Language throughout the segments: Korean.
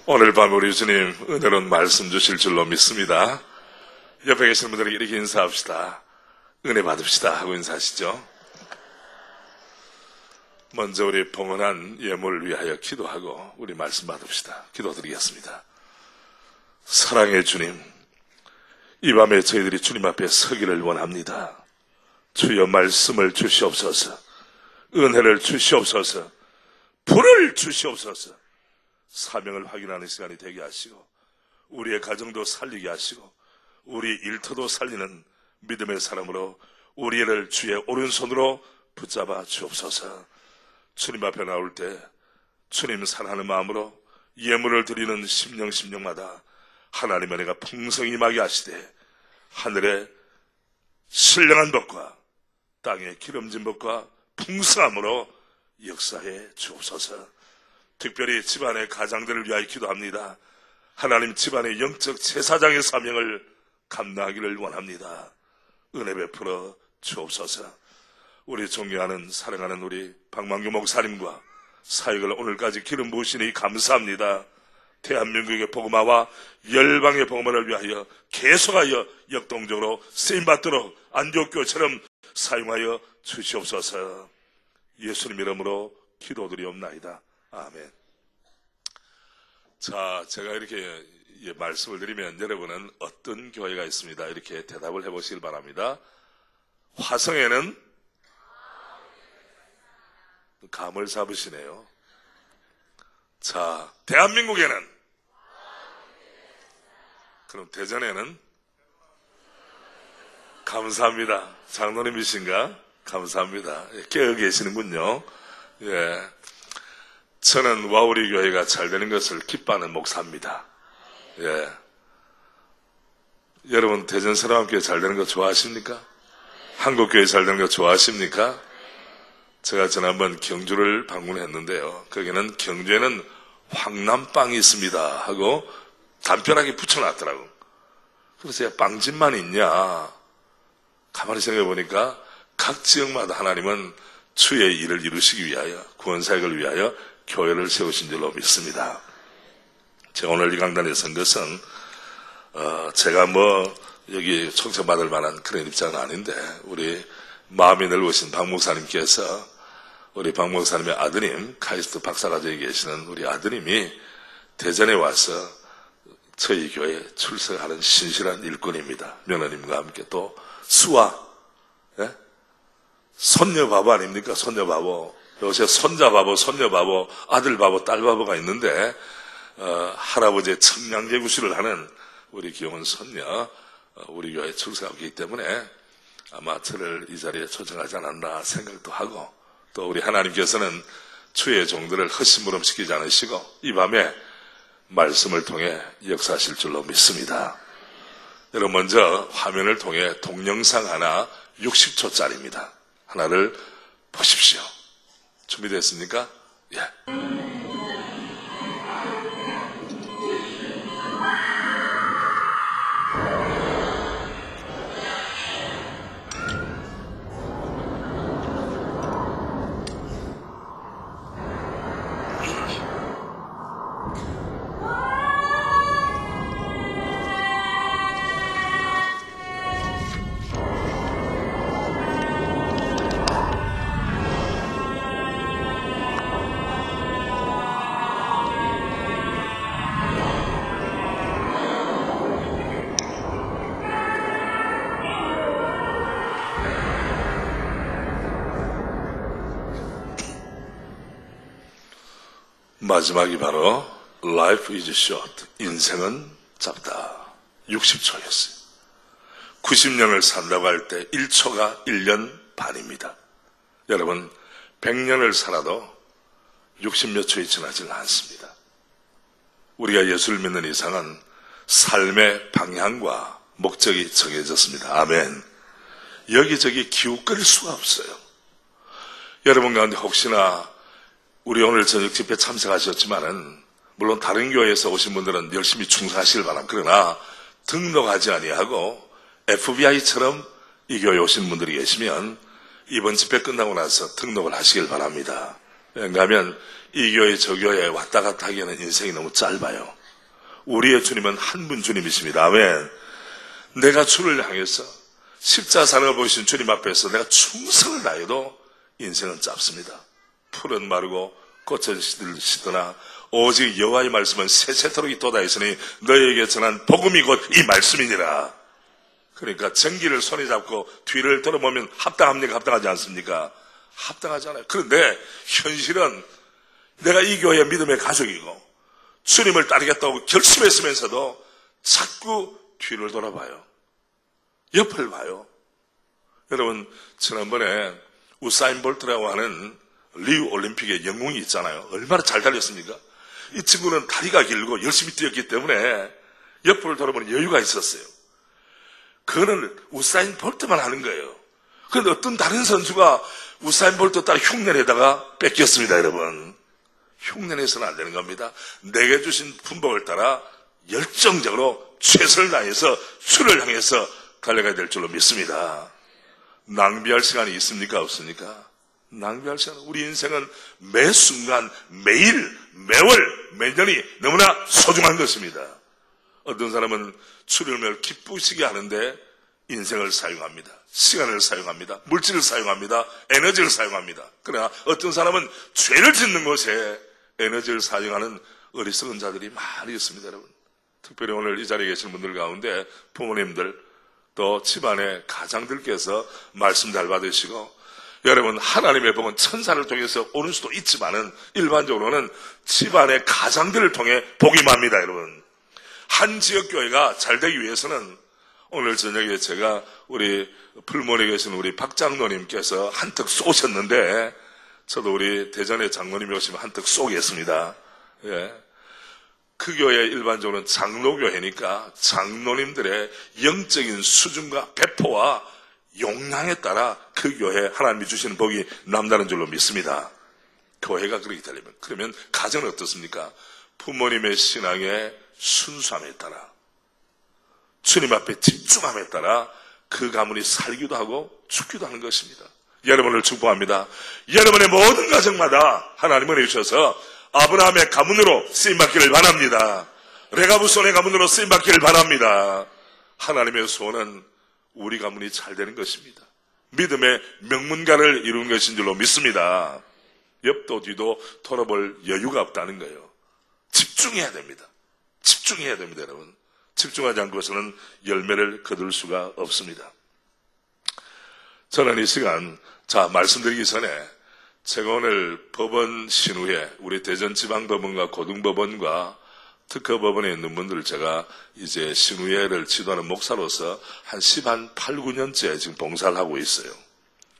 오늘 밤 우리 주님 은혜로운 말씀 주실 줄로 믿습니다. 옆에 계신 분들에게 이렇게 인사합시다. 은혜 받읍시다 하고 인사하시죠. 먼저 우리 봉헌한 예물을 위하여 기도하고 우리 말씀 받읍시다. 기도드리겠습니다. 사랑의 주님, 이 밤에 저희들이 주님 앞에 서기를 원합니다. 주여 말씀을 주시옵소서, 은혜를 주시옵소서, 불을 주시옵소서. 사명을 확인하는 시간이 되게 하시고 우리의 가정도 살리게 하시고 우리 일터도 살리는 믿음의 사람으로 우리를 주의 오른손으로 붙잡아 주옵소서. 주님 앞에 나올 때 주님 사랑하는 마음으로 예물을 드리는 심령마다 하나님의 은혜가 풍성히 임하게 하시되 하늘의 신령한 법과 땅의 기름진 법과 풍성함으로 역사해 주옵소서. 특별히 집안의 가장들을 위하여 기도합니다. 하나님 집안의 영적 제사장의 사명을 감당하기를 원합니다. 은혜 베풀어 주옵소서. 우리 존경하는 사랑하는 우리 박만규 목사님과 사역을 오늘까지 기름 부으시니 감사합니다. 대한민국의 복음화와 열방의 복음화를 위하여 계속하여 역동적으로 쓰임받도록 안디옥교회처럼 사용하여 주시옵소서. 예수님 이름으로 기도드리옵나이다. 아멘. 자, 제가 이렇게 말씀을 드리면 여러분은 어떤 교회가 있습니다, 이렇게 대답을 해보시길 바랍니다. 화성에는 감을 잡으시네요. 자, 대한민국에는, 그럼 대전에는? 감사합니다. 장로님이신가? 감사합니다. 깨어 계시는군요. 예. 저는 와우리 교회가 잘 되는 것을 기뻐하는 목사입니다. 예. 여러분, 대전 사랑교회 잘 되는 거 좋아하십니까? 한국교회 잘 되는 거 좋아하십니까? 제가 지난번 경주를 방문했는데요. 거기는 경주에는 황남빵이 있습니다 하고 단편하게 붙여놨더라고. 그래서 제가 빵집만 있냐? 가만히 생각해 보니까 각 지역마다 하나님은 주의 일을 이루시기 위하여, 구원사역을 위하여 교회를 세우신 줄로 믿습니다. 제가 오늘 이 강단에 선 것은 제가 여기 청천받을 만한 그런 입장은 아닌데, 우리 마음이 넓으신 박 목사님께서, 우리 박 목사님의 아드님 카이스트 박사과정에 계시는 우리 아드님이 대전에 와서 저희 교회에 출석하는 신실한 일꾼입니다. 며느님과 함께 또 수아, 예? 손녀 바보 아닙니까? 손녀 바보. 요새 손자 바보, 손녀 바보, 아들 바보, 딸 바보가 있는데 할아버지의 청량제구실을 하는 우리 귀여운 손녀, 우리 교회에 출석하고 있기 때문에 아마 저를 이 자리에 초청하지 않았나 생각도 하고, 또 우리 하나님께서는 주의 종들을 헛심부름시키지 않으시고 이 밤에 말씀을 통해 역사하실 줄로 믿습니다. 여러분, 먼저 화면을 통해 동영상 하나 60초짜리입니다. 하나를 보십시오. 준비됐습니까? 예. 마지막이 바로 Life is short. 인생은 짧다. 60초였어요. 90년을 산다고 할 때 1초가 1년 반입니다. 여러분, 100년을 살아도 60몇 초에 지나지는 않습니다. 우리가 예수를 믿는 이상은 삶의 방향과 목적이 정해졌습니다. 아멘. 여기저기 기웃거릴 수가 없어요. 여러분 가운데 혹시나 우리 오늘 저녁 집회 참석하셨지만은, 물론 다른 교회에서 오신 분들은 열심히 충성하시길 바랍니다. 그러나 등록하지 아니하고 FBI처럼 이 교회에 오신 분들이 계시면 이번 집회 끝나고 나서 등록을 하시길 바랍니다. 왜냐하면 이 교회 저 교회 왔다 갔다 하기에는 인생이 너무 짧아요. 우리의 주님은 한 분 주님이십니다. 아멘. 내가 주를 향해서 십자사를 보신 주님 앞에서 내가 충성을 다해도 인생은 짧습니다. 풀은 마르고 꽃은 시드나 오직 여호와의 말씀은 세세토록 있도다 했으니 너희에게 전한 복음이 곧 이 말씀이니라. 그러니까 전기를 손에 잡고 뒤를 돌아보면 합당합니까? 합당하지 않습니까? 합당하잖아요. 그런데 현실은 내가 이 교회의 믿음의 가족이고 주님을 따르겠다고 결심했으면서도 자꾸 뒤를 돌아봐요. 옆을 봐요. 여러분, 지난번에 우사인 볼트라고 하는 리우 올림픽의 영웅이 있잖아요. 얼마나 잘 달렸습니까? 이 친구는 다리가 길고 열심히 뛰었기 때문에 옆을 돌아보는 여유가 있었어요. 그거는 우사인 볼트만 하는 거예요. 그런데 어떤 다른 선수가 우사인 볼트 따라 흉내내다가 뺏겼습니다, 여러분. 흉내내서는 안 되는 겁니다. 내게 주신 품복을 따라 열정적으로 최선을 다해서 주를 향해서 달려가야 될 줄로 믿습니다. 낭비할 시간이 있습니까? 없습니까? 낭비할 시간. 우리 인생은 매 순간, 매일, 매월, 매년이 너무나 소중한 것입니다. 어떤 사람은 주님을 기쁘시게 하는데 인생을 사용합니다. 시간을 사용합니다. 물질을 사용합니다. 에너지를 사용합니다. 그러나 어떤 사람은 죄를 짓는 것에 에너지를 사용하는 어리석은 자들이 많이 있습니다, 여러분. 특별히 오늘 이 자리에 계신 분들 가운데 부모님들 또 집안의 가장들께서 말씀 잘 받으시고, 여러분, 하나님의 복은 천사를 통해서 오는 수도 있지만은 일반적으로는 집안의 가장들을 통해 복이 맙니다, 여러분. 한 지역교회가 잘 되기 위해서는 오늘 저녁에 제가 우리 풀몬에 계신 우리 박 장로님께서 한턱 쏘셨는데, 저도 우리 대전의 장로님이 오시면 한턱 쏘겠습니다. 예. 그 교회 일반적으로는 장로교회니까 장로님들의 영적인 수준과 배포와 용량에 따라 그 교회에 하나님이 주시는 복이 남다른 줄로 믿습니다. 교회가 그렇게 되려면, 그러면 가정은 어떻습니까? 부모님의 신앙의 순수함에 따라, 주님 앞에 집중함에 따라 그 가문이 살기도 하고 죽기도 하는 것입니다. 여러분을 축복합니다. 여러분의 모든 가정마다 하나님 은혜 주셔서 아브라함의 가문으로 쓰임받기를 바랍니다. 레가브 손의 가문으로 쓰임받기를 바랍니다. 하나님의 소원은 우리 가문이 잘 되는 것입니다. 믿음의 명문가를 이룬 것인 줄로 믿습니다. 옆도 뒤도 돌아볼 여유가 없다는 거예요. 집중해야 됩니다. 집중해야 됩니다, 여러분. 집중하지 않고서는 열매를 거둘 수가 없습니다. 저는 이 시간, 말씀드리기 전에 제가 오늘 법원 신후에 우리 대전지방법원과 고등법원과 특허법원에 있는 분들을 제가 이제 신후회를 지도하는 목사로서 한 8, 9년째 지금 봉사를 하고 있어요.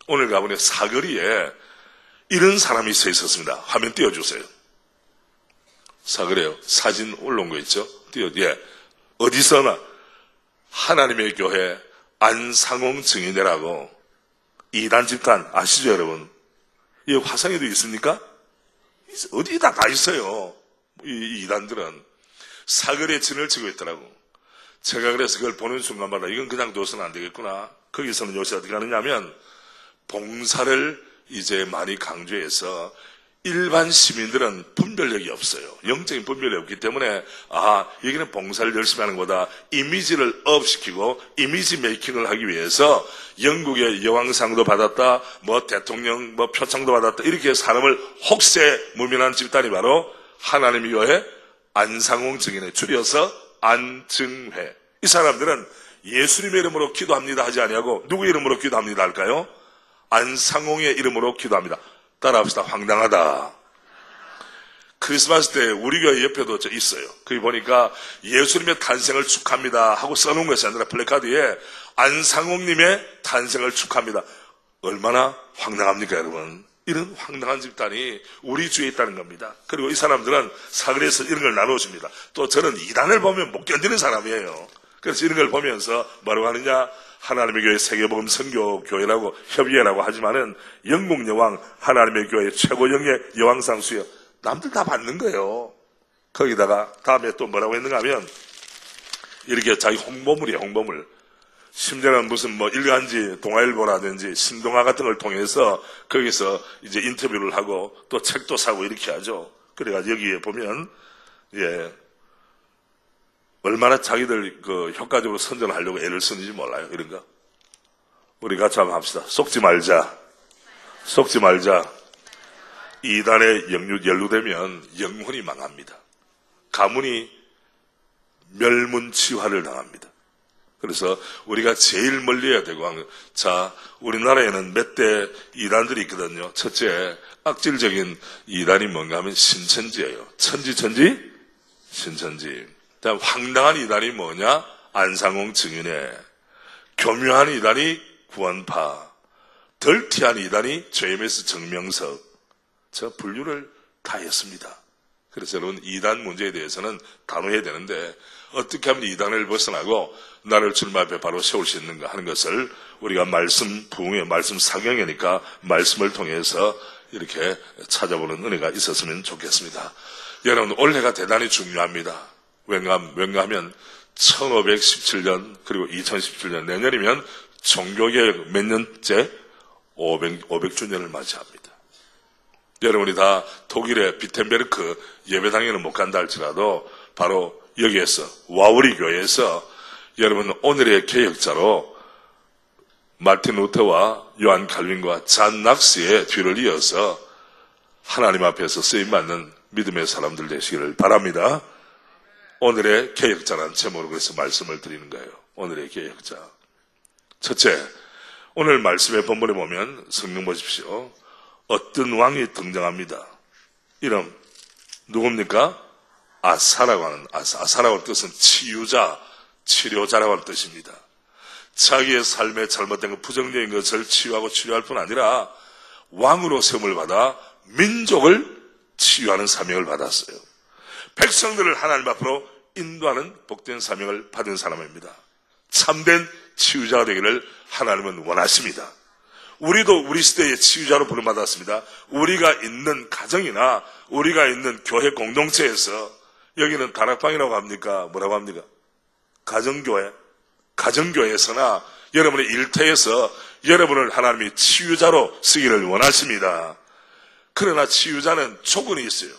오늘 가보니 사거리에 이런 사람이 서 있었습니다. 화면 띄워주세요. 사거리에요. 사진 올라온 거 있죠? 예. 어디서나 하나님의 교회 안상홍 증인회라고 이단 집단 아시죠, 여러분? 이 화성에도 있습니까? 어디다 다 있어요. 이 이단들은 사거리에 진을 치고 있더라고. 제가 그래서 그걸 보는 순간마다 이건 그냥 둬서는 안 되겠구나. 거기서는 요새 어떻게 하느냐면 봉사를 이제 많이 강조해서 일반 시민들은 분별력이 없어요. 영적인 분별력이 없기 때문에 여기는 봉사를 열심히 하는 거다. 이미지를 업시키고 이미지 메이킹을 하기 위해서 영국의 여왕상도 받았다, 대통령 표창도 받았다, 이렇게 사람을 혹세 무민한 집단이 바로 하나님의 교회 안상홍 증인에 줄여서 안증회. 이 사람들은 예수님의 이름으로 기도합니다 하지 아니하고 누구의 이름으로 기도합니다 할까요? 안상홍의 이름으로 기도합니다. 따라합시다. 황당하다. 크리스마스 때 우리 교회 옆에도 있어요. 거기 보니까 예수님의 탄생을 축하합니다 하고 써놓은 것이 아니라 플래카드에 안상홍님의 탄생을 축하합니다. 얼마나 황당합니까, 여러분? 이런 황당한 집단이 우리 주위에 있다는 겁니다. 그리고 이 사람들은 사거리에서 이런 걸 나누어줍니다. 또 저는 이단을 보면 못 견디는 사람이에요. 그래서 이런 걸 보면서 뭐라고 하느냐? 하나님의 교회 세계복음 선교교회라고 협의회라고 하지만은 영국 여왕 하나님의 교회 최고령의 여왕상 수여 남들 다 받는 거예요. 거기다가 다음에 또 뭐라고 했는가 하면 이렇게 자기 홍보물이에요. 홍보물. 심지어는 무슨 뭐 일간지, 동아일보라든지 신동아 같은 걸 통해서 거기서 이제 인터뷰를 하고 또 책도 사고 이렇게 하죠. 그래가지고 여기에 보면, 예, 얼마나 자기들 그 효과적으로 선전하려고 애를 쓰는지 몰라요. 이런 거. 우리 같이 한번 합시다. 속지 말자. 속지 말자. 이단에 연루되면 영혼이 망합니다. 가문이 멸문치화를 당합니다. 그래서 우리가 제일 멀리 해야 되고, 자, 우리나라에는 몇 대 이단들이 있거든요. 첫째, 악질적인 이단이 뭔가 하면 신천지예요. 천지, 신천지. 다음 황당한 이단이 뭐냐? 안상홍 증인회. 교묘한 이단이 구원파. 덜티한 이단이 JMS 정명석. 저 분류를 다 했습니다. 그래서 여러분, 이단 문제에 대해서는 단호해야 되는데, 어떻게 하면 이단을 벗어나고 나를 주님 앞에 바로 세울 수 있는가 하는 것을 우리가 말씀 부흥의 말씀 사경이니까 말씀을 통해서 이렇게 찾아보는 은혜가 있었으면 좋겠습니다. 여러분, 올해가 대단히 중요합니다. 왠가하면 1517년 그리고 2017년 내년이면 종교개혁 몇 년째? 500주년을 맞이합니다. 여러분이 다 독일의 비텐베르크 예배당에는 못 간다 할지라도 바로 여기에서 와우리 교회에서 여러분 오늘의 개혁자로 마틴 루터와 요한 칼빈과 잔 낙스의 뒤를 이어서 하나님 앞에서 쓰임받는 믿음의 사람들 되시기를 바랍니다. 오늘의 개혁자라는 제목으로 그래서 말씀을 드리는 거예요. 오늘의 개혁자. 첫째, 오늘 말씀의 본문에 보면 성경 보십시오. 어떤 왕이 등장합니다. 이름 누굽니까? 아사라고 하는 아사라고 하는 뜻은 치유자, 치료자라고 하는 뜻입니다. 자기의 삶에 잘못된 것, 부정적인 것을 치유하고 치료할 뿐 아니라 왕으로 세움을 받아 민족을 치유하는 사명을 받았어요. 백성들을 하나님 앞으로 인도하는 복된 사명을 받은 사람입니다. 참된 치유자가 되기를 하나님은 원하십니다. 우리도 우리 시대의 치유자로 부름받았습니다. 우리가 있는 가정이나 우리가 있는 교회 공동체에서 여기는 다락방이라고 합니까? 뭐라고 합니까? 가정교회. 가정교회에서나 여러분의 일터에서 여러분을 하나님이 치유자로 쓰기를 원하십니다. 그러나 치유자는 조건이 있어요.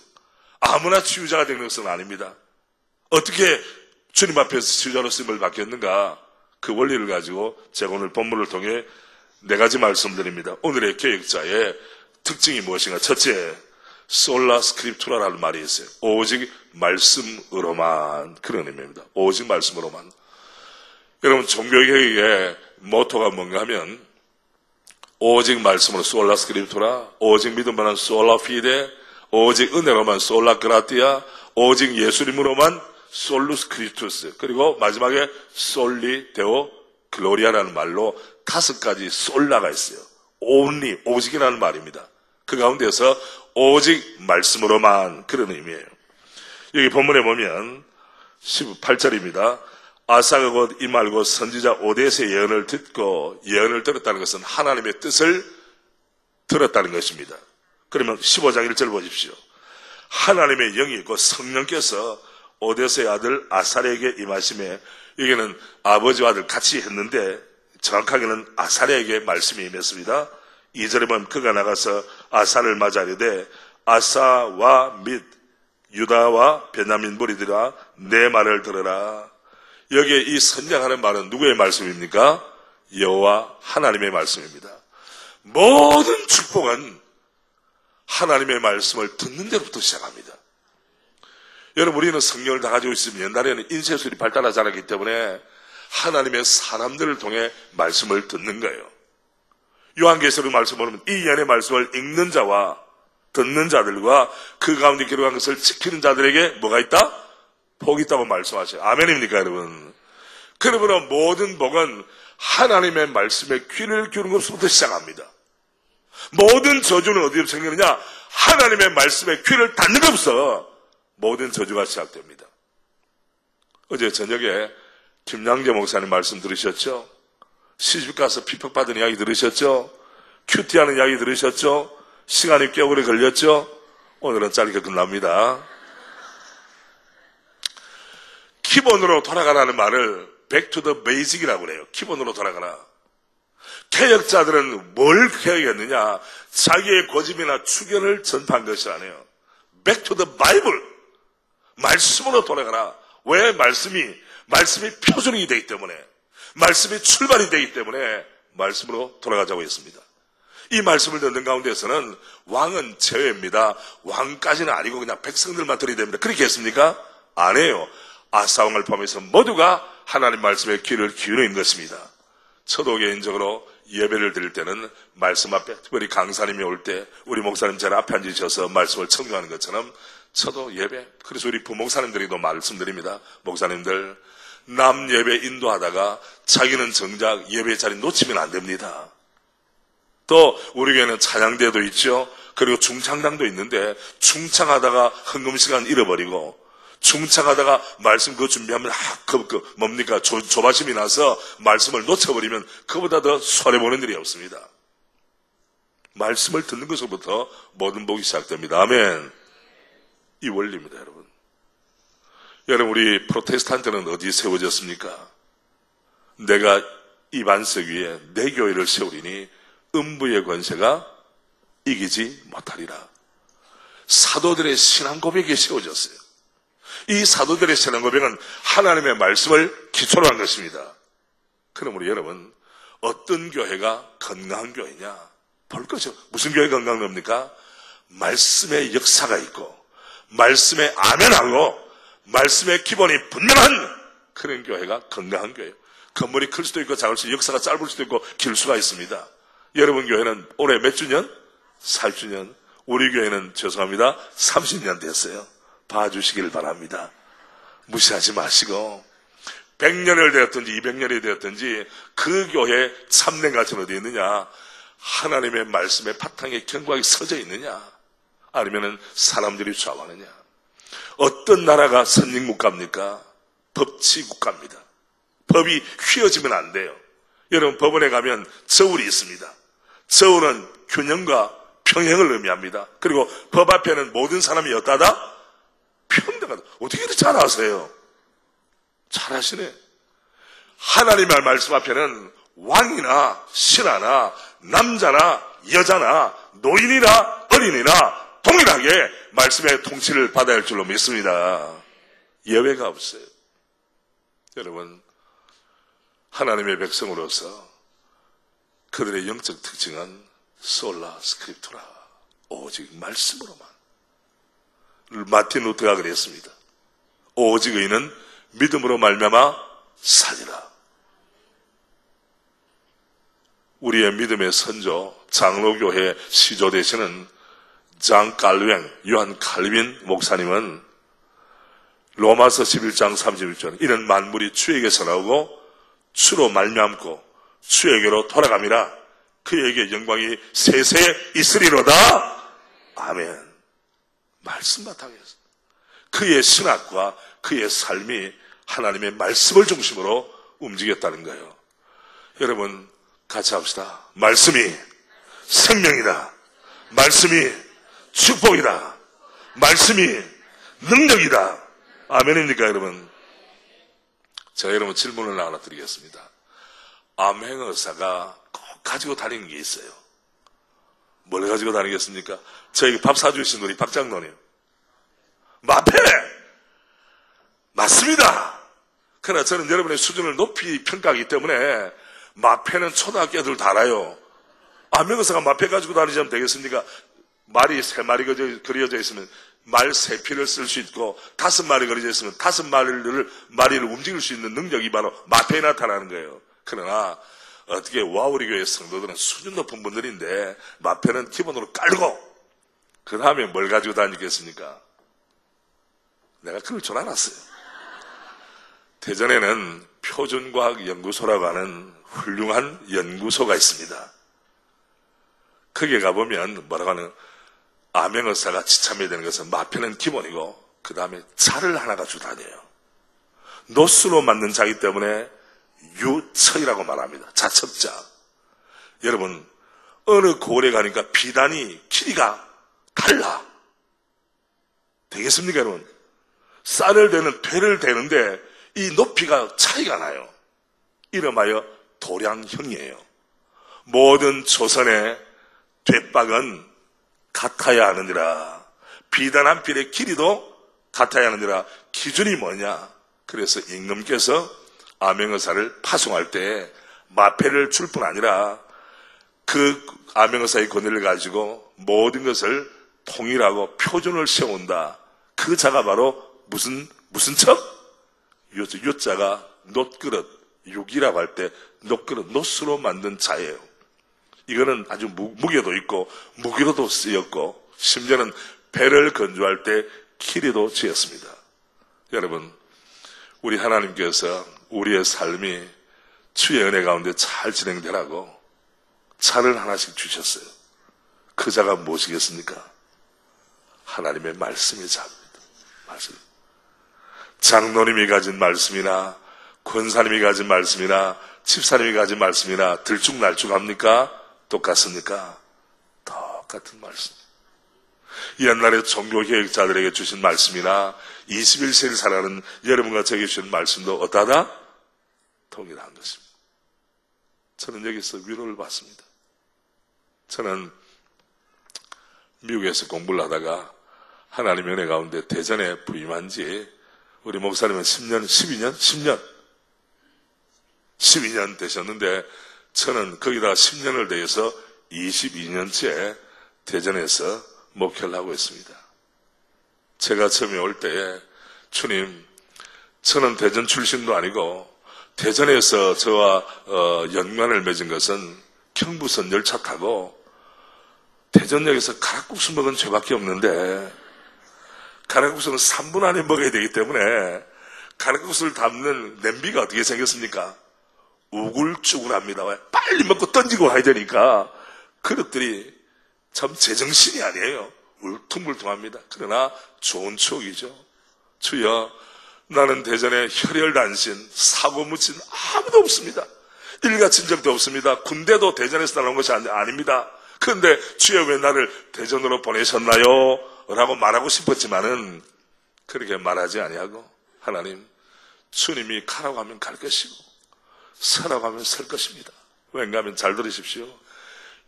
아무나 치유자가 되는 것은 아닙니다. 어떻게 주님 앞에서 치유자로 쓰임을 받겠는가? 그 원리를 가지고 제가 오늘 본문을 통해 4가지 말씀드립니다. 오늘의 개혁자의 특징이 무엇인가? 첫째, 솔라 스크립투라라는 말이 있어요. 오직 말씀으로만, 그런 의미입니다. 오직 말씀으로만. 여러분, 종교개혁의 모토가 뭔가 하면 오직 말씀으로 솔라 스크립투라, 오직 믿음만한 솔라 피데, 오직 은혜로만 솔라 그라티아, 오직 예수님으로만 솔루스 크리스투스, 그리고 마지막에 솔리 데오 글로리아라는 말로 5가지 솔라가 있어요. only, 오직이라는 말입니다. 그 가운데서 오직 말씀으로만, 그런 의미예요. 여기 본문에 보면 18절입니다. 아사가 곧 이 말 곧 선지자 오뎃의 예언을 듣고, 예언을 들었다는 것은 하나님의 뜻을 들었다는 것입니다. 그러면 15장 1절 보십시오. 하나님의 영이 곧 성령께서 오뎃의 아들 아사랴에게 임하심에, 여기는 아버지와 아들 같이 했는데 정확하게는 아사랴에게 말씀이 임했습니다. 2절에 보면 그가 나가서 아사를 맞아이르되 아사와 및 유다와 베냐민 무리들아 내 말을 들으라. 여기에 이 선장하는 말은 누구의 말씀입니까? 여호와 하나님의 말씀입니다. 모든 축복은 하나님의 말씀을 듣는 데로부터 시작합니다. 여러분, 우리는 성령을 다 가지고 있으면 옛날에는 인쇄술이 발달하지 않았기 때문에 하나님의 사람들을 통해 말씀을 듣는 거예요. 요한계시록 말씀 보면 이 연의 말씀을 읽는 자와 듣는 자들과 그 가운데 기록한 것을 지키는 자들에게 뭐가 있다? 복이 있다고 말씀하셔요. 아멘입니까, 여러분? 그러므로 모든 복은 하나님의 말씀에 귀를 기울이는 것부터 시작합니다. 모든 저주는 어디에서 생기느냐? 하나님의 말씀에 귀를 닫는 것부터 모든 저주가 시작됩니다. 어제 저녁에 김양재 목사님 말씀 들으셨죠? 시집가서 피폭받은 이야기 들으셨죠? 큐티하는 이야기 들으셨죠? 시간이 꽤 오래 걸렸죠? 오늘은 짧게 끝납니다. 기본으로 돌아가라는 말을 back to the basic이라고 그래요. 기본으로 돌아가라. 개혁자들은 뭘 개혁했느냐? 자기의 고집이나 추견을 전파한 것이 아니에요. back to the Bible. 말씀으로 돌아가라. 왜 말씀이 표준이 되기 때문에, 말씀이 출발이 되기 때문에 말씀으로 돌아가자고 했습니다. 이 말씀을 듣는 가운데서는 왕은 제외입니다. 왕까지는 아니고 그냥 백성들만 들이댑니다. 그렇게 했습니까? 아니에요. 아사왕을 포함해서 모두가 하나님 말씀에 귀를 기울이는 것입니다. 저도 개인적으로 예배를 드릴 때는 말씀 앞에, 특별히 강사님이 올 때 우리 목사님 제 앞에 앉으셔서 말씀을 청중하는 것처럼 저도 예배, 그래서 우리 부목사님들에게도 말씀드립니다. 목사님들, 남 예배 인도하다가 자기는 정작 예배 자리 놓치면 안 됩니다. 또 우리 교회는 찬양대도 있죠. 그리고 중창당도 있는데 중창하다가 헌금 시간 잃어버리고, 중창하다가 말씀 그거 준비하면 뭡니까? 조바심이 나서 말씀을 놓쳐버리면 그보다 더 손해보는 일이 없습니다. 말씀을 듣는 것부터 모든 복이 시작됩니다. 아멘. 이 원리입니다, 여러분. 여러분, 우리 프로테스탄트는 어디에 세워졌습니까? 내가 이 반석 위에 내 교회를 세우리니 음부의 권세가 이기지 못하리라. 사도들의 신앙 고백이 세워졌어요. 이 사도들의 신앙 고백은 하나님의 말씀을 기초로 한 것입니다. 그러므로 여러분, 어떤 교회가 건강한 교회냐? 볼 거죠. 무슨 교회가 건강한 겁니까? 말씀의 역사가 있고, 말씀에 아멘하고, 말씀의 기본이 분명한 그런 교회가 건강한 교회예요. 건물이 클 수도 있고 작을 수도 있고 역사가 짧을 수도 있고 길 수가 있습니다. 여러분 교회는 올해 몇 주년? 4주년. 우리 교회는 죄송합니다, 30년 됐어요. 봐주시길 바랍니다. 무시하지 마시고 100년을 되었든지 200년이 되었든지 그 교회 참된 가치는 어디 있느냐? 하나님의 말씀의 바탕에 견고하게 서져 있느냐? 아니면은 사람들이 좌우하느냐? 어떤 나라가 선진국가입니까? 법치국가입니다. 법이 휘어지면 안 돼요. 여러분, 법원에 가면 저울이 있습니다. 저울은 균형과 평행을 의미합니다. 그리고 법 앞에는 모든 사람이 어떠하다? 평등하다. 어떻게 이렇게 잘 아세요? 잘하시네. 하나님의 말씀 앞에는 왕이나 신하나 남자나 여자나 노인이나 어린이나 동일하게 말씀의 통치를 받아야 할 줄로 믿습니다. 예외가 없어요. 여러분, 하나님의 백성으로서 그들의 영적 특징은 솔라 스크립투라, 오직 말씀으로만. 마틴 루터가 그랬습니다. 오직 의인은 믿음으로 말미암아 살리라. 우리의 믿음의 선조 장로교회 시조 되시는 장 칼뱅, 요한 칼빈 목사님은 로마서 11장 31절, 이는 만물이 주에게서 나오고 주로 말미암고 주에게로 돌아갑니다. 그에게 영광이 세세에 있으리로다. 아멘. 말씀 바탕에서 그의 신학과 그의 삶이 하나님의 말씀을 중심으로 움직였다는 거예요. 여러분, 같이 합시다. 말씀이 생명이다. 말씀이 축복이다. 말씀이 능력이다. 아멘입니까, 여러분? 제가 여러분 질문을 하나 드리겠습니다. 암행어사가 꼭 가지고 다니는 게 있어요. 뭘 가지고 다니겠습니까? 저에게 밥 사주신 우리 박장로님. 마패! 맞습니다. 그러나 저는 여러분의 수준을 높이 평가하기 때문에 마패는 초등학교 애들 다 알아요. 암행어사가 마패 가지고 다니자면 되겠습니까? 말이 3마리 그려져 있으면 말 3피를 쓸 수 있고 5마리 그려져 있으면 5마리를 움직일 수 있는 능력이 바로 마패에 나타나는 거예요. 그러나 어떻게 우리 교회 성도들은 수준 높은 분들인데 마패는 기본으로 깔고 그 다음에 뭘 가지고 다니겠습니까? 내가 그럴 줄 알았어요. 대전에는 표준과학연구소라고 하는 훌륭한 연구소가 있습니다. 거기에 가보면 뭐라고 하는 암행어사가 지참해야 되는 것은 마패는 기본이고 그 다음에 자를 하나 가지고 다녀요. 노수로 만든 자이기 때문에 유처이라고 말합니다. 자첩자. 여러분, 어느 고을에 가니까 비단이 길이가 달라. 되겠습니까, 여러분? 쌀을 대는 배를 대는데 이 높이가 차이가 나요. 이름하여 도량형이에요. 모든 조선의 뒷박은 같아야 하느니라. 비단한 빌의 길이도 같아야 하느니라. 기준이 뭐냐? 그래서 임금께서 암행의사를 파송할 때 마패를 줄 뿐 아니라 그 암행의사의 권위를 가지고 모든 것을 통일하고 표준을 세운다. 그 자가 바로 무슨 척? 요자가 놋그릇, 육이라고 할 때 놋그릇, 놋으로 만든 자예요. 이거는 아주 무게도 있고 무기로도 쓰였고 심지어는 배를 건조할 때 키리도 지었습니다. 여러분, 우리 하나님께서 우리의 삶이 주의 은혜 가운데 잘 진행되라고 차를 하나씩 주셨어요. 그 자가 무엇이겠습니까? 하나님의 말씀이 자입니다. 말씀. 장로님이 가진 말씀이나 권사님이 가진 말씀이나 집사님이 가진 말씀이나 들쭉날쭉합니까? 똑같습니까? 똑같은 말씀. 옛날에 종교개혁자들에게 주신 말씀이나 21세기를 살아가는 여러분과 저에게 주신 말씀도 어떠하다? 동일한 것입니다. 저는 여기서 위로를 받습니다. 저는 미국에서 공부를 하다가 하나님의 은혜 가운데 대전에 부임한 지 우리 목사님은 12년 되셨는데 저는 거기다 10년을 더해서 22년째 대전에서 목회를 하고 있습니다. 제가 처음에 올 때에 주님, 저는 대전 출신도 아니고 대전에서 저와 연관을 맺은 것은 경부선 열차 타고 대전역에서 가락국수 먹은 죄밖에 없는데 가락국수는 3분 안에 먹어야 되기 때문에 가락국수를 담는 냄비가 어떻게 생겼습니까? 우글쭈글합니다. 빨리 먹고 던지고 와야 되니까 그릇들이 참 제정신이 아니에요. 울퉁불퉁합니다. 그러나 좋은 추억이죠. 주여, 나는 대전에 혈혈단신, 사고 묻힌 아무도 없습니다. 일가친 적도 없습니다. 군대도 대전에서 나온 것이 아닙니다. 그런데 주여 왜 나를 대전으로 보내셨나요? 라고 말하고 싶었지만은 그렇게 말하지 아니하고 하나님, 주님이 가라고 하면 갈 것이고 서라고 하면 설 것입니다. 왠가 하면 잘 들으십시오.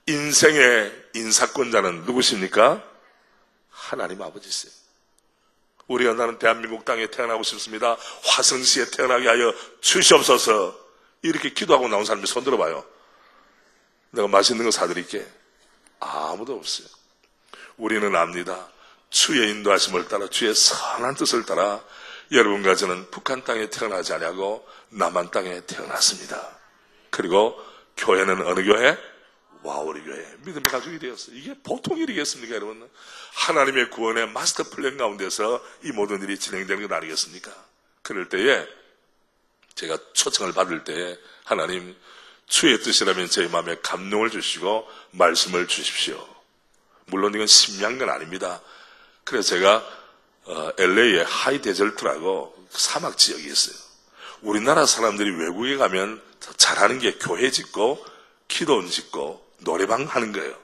인생의 인사권자는 누구십니까? 하나님 아버지세요. 우리가 나는 대한민국 땅에 태어나고 싶습니다. 화성시에 태어나게 하여 주시옵소서. 이렇게 기도하고 나온 사람이 손 들어봐요. 내가 맛있는 거 사드릴게. 아무도 없어요. 우리는 압니다. 주의 인도하심을 따라 주의 선한 뜻을 따라 여러분과 저는 북한 땅에 태어나지 아니하고 남한 땅에 태어났습니다. 그리고 교회는 어느 교회? 와우리 교회. 믿음의 가족이 되었어요. 이게 보통 일이겠습니까, 여러분? 하나님의 구원의 마스터 플랜 가운데서 이 모든 일이 진행되는 건 아니겠습니까? 그럴 때에 제가 초청을 받을 때에 하나님, 주의 뜻이라면 제 마음에 감동을 주시고 말씀을 주십시오. 물론 이건 심리한 아닙니다. 그래서 제가 LA에 하이 데절트라고 사막 지역이 있어요. 우리나라 사람들이 외국에 가면 잘하는 게 교회 짓고 기도원 짓고 노래방 하는 거예요.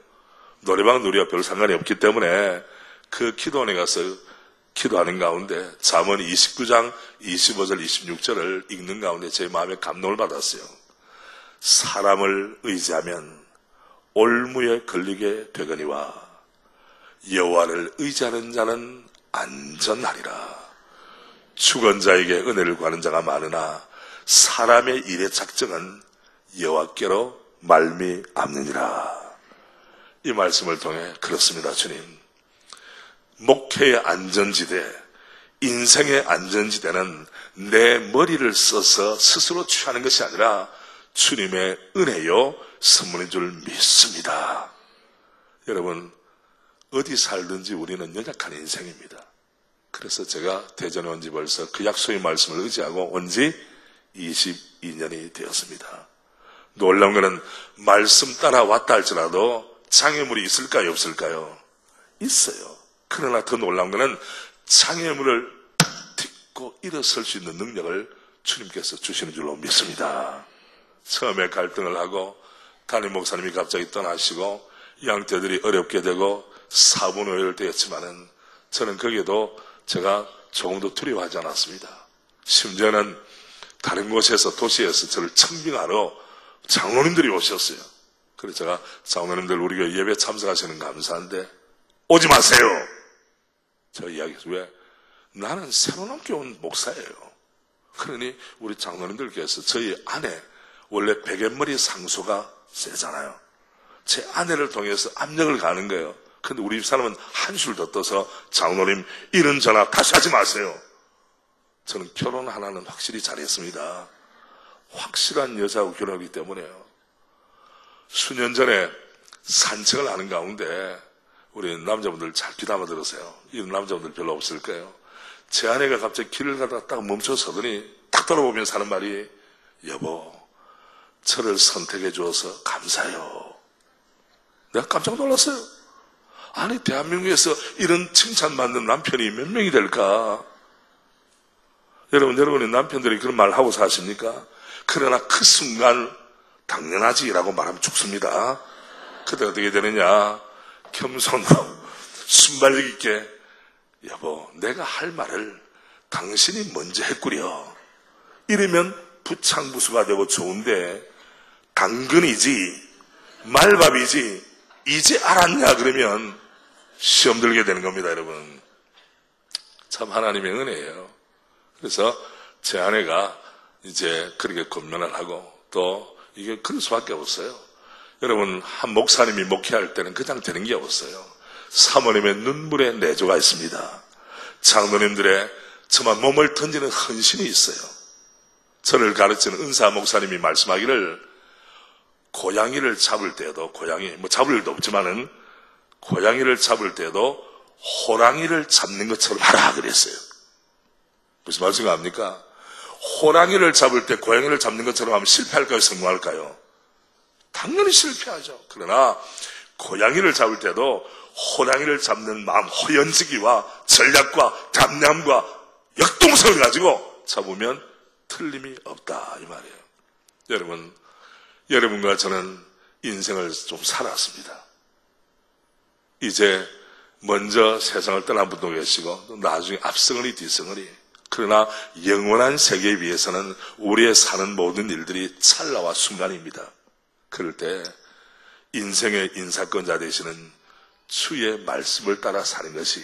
노래방은 우리와 별 상관이 없기 때문에 그 기도원에 가서 기도하는 가운데 잠언 29장 25절 26절을 읽는 가운데 제 마음에 감동을 받았어요. 사람을 의지하면 올무에 걸리게 되거니와 여호와를 의지하는 자는 안전하리라. 죽은 자에게 은혜를 구하는 자가 많으나 사람의 일의 작정은 여호와께로 말미암느니라. 이 말씀을 통해 그렇습니다. 주님, 목회의 안전지대, 인생의 안전지대는 내 머리를 써서 스스로 취하는 것이 아니라 주님의 은혜요 선물인 줄 믿습니다. 여러분, 어디 살든지 우리는 연약한 인생입니다. 그래서 제가 대전에 온 지 벌써 그 약속의 말씀을 의지하고 온 지 22년이 되었습니다. 놀라운 것은 말씀 따라왔다 할지라도 장애물이 있을까요, 없을까요? 있어요. 그러나 더 놀라운 것은 장애물을 딛고 일어설 수 있는 능력을 주님께서 주시는 줄로 믿습니다. 처음에 갈등을 하고 담임 목사님이 갑자기 떠나시고 양떼들이 어렵게 되고 사분오해를 되었지만은 저는 거기에도 제가 조금도 두려워하지 않았습니다. 심지어는 다른 곳에서 도시에서 저를 청빙하러 장로님들이 오셨어요. 그래서 제가 장로님들 우리 교회 예배 참석하시는 거 감사한데 오지 마세요. 제가 이야기했어요. 왜? 나는 새로 남게 온 목사예요. 그러니 우리 장로님들께서 저희 아내 원래 베갯머리 상소가 세잖아요. 제 아내를 통해서 압력을 가는 거예요. 근데 우리 집사람은 한술 더 떠서 장로님 이런 전화 다시 하지 마세요. 저는 결혼 하나는 확실히 잘했습니다. 확실한 여자하고 결혼하기 때문에요. 수년 전에 산책을 하는 가운데 우리 남자분들 잘 귀담아 들으세요. 이런 남자분들 별로 없을 거예요. 제 아내가 갑자기 길을 가다가 딱 멈춰 서더니 딱 돌아보면서 하는 말이 여보 저를 선택해 주어서 감사해요. 내가 깜짝 놀랐어요. 아니 대한민국에서 이런 칭찬받는 남편이 몇 명이 될까? 여러분의 남편들이 그런 말 하고 사십니까? 그러나 그 순간 당연하지라고 말하면 죽습니다. 그때 어떻게 되느냐? 겸손하고 순발력 있게 여보 내가 할 말을 당신이 먼저 했구려. 이러면 부창부수가 되고 좋은데 당근이지 말밥이지 이제 알았냐 그러면 시험 들게 되는 겁니다. 여러분 참 하나님의 은혜예요. 그래서 제 아내가 이제 그렇게 권면을 하고 또 이게 그럴 수밖에 없어요. 여러분 한 목사님이 목회할 때는 그냥 되는 게 없어요. 사모님의 눈물의 내조가 있습니다. 장로님들의 정말 몸을 던지는 헌신이 있어요. 저를 가르치는 은사 목사님이 말씀하기를 고양이를 잡을 때도 고양이 잡을 일도 없지만은 고양이를 잡을 때도 호랑이를 잡는 것처럼 하라 그랬어요. 무슨 말씀 압니까? 호랑이를 잡을 때 고양이를 잡는 것처럼 하면 실패할까요? 성공할까요? 당연히 실패하죠. 그러나 고양이를 잡을 때도 호랑이를 잡는 마음, 호연지기와 전략과 담념과 역동성을 가지고 잡으면 틀림이 없다 이 말이에요. 여러분과 저는 인생을 좀 살았습니다. 이제 먼저 세상을 떠난 분도 계시고 또 나중에 앞서거니 뒤서거니 그러나 영원한 세계에 비해서는 우리의 사는 모든 일들이 찰나와 순간입니다. 그럴 때 인생의 인사권자 되시는 주의 말씀을 따라 사는 것이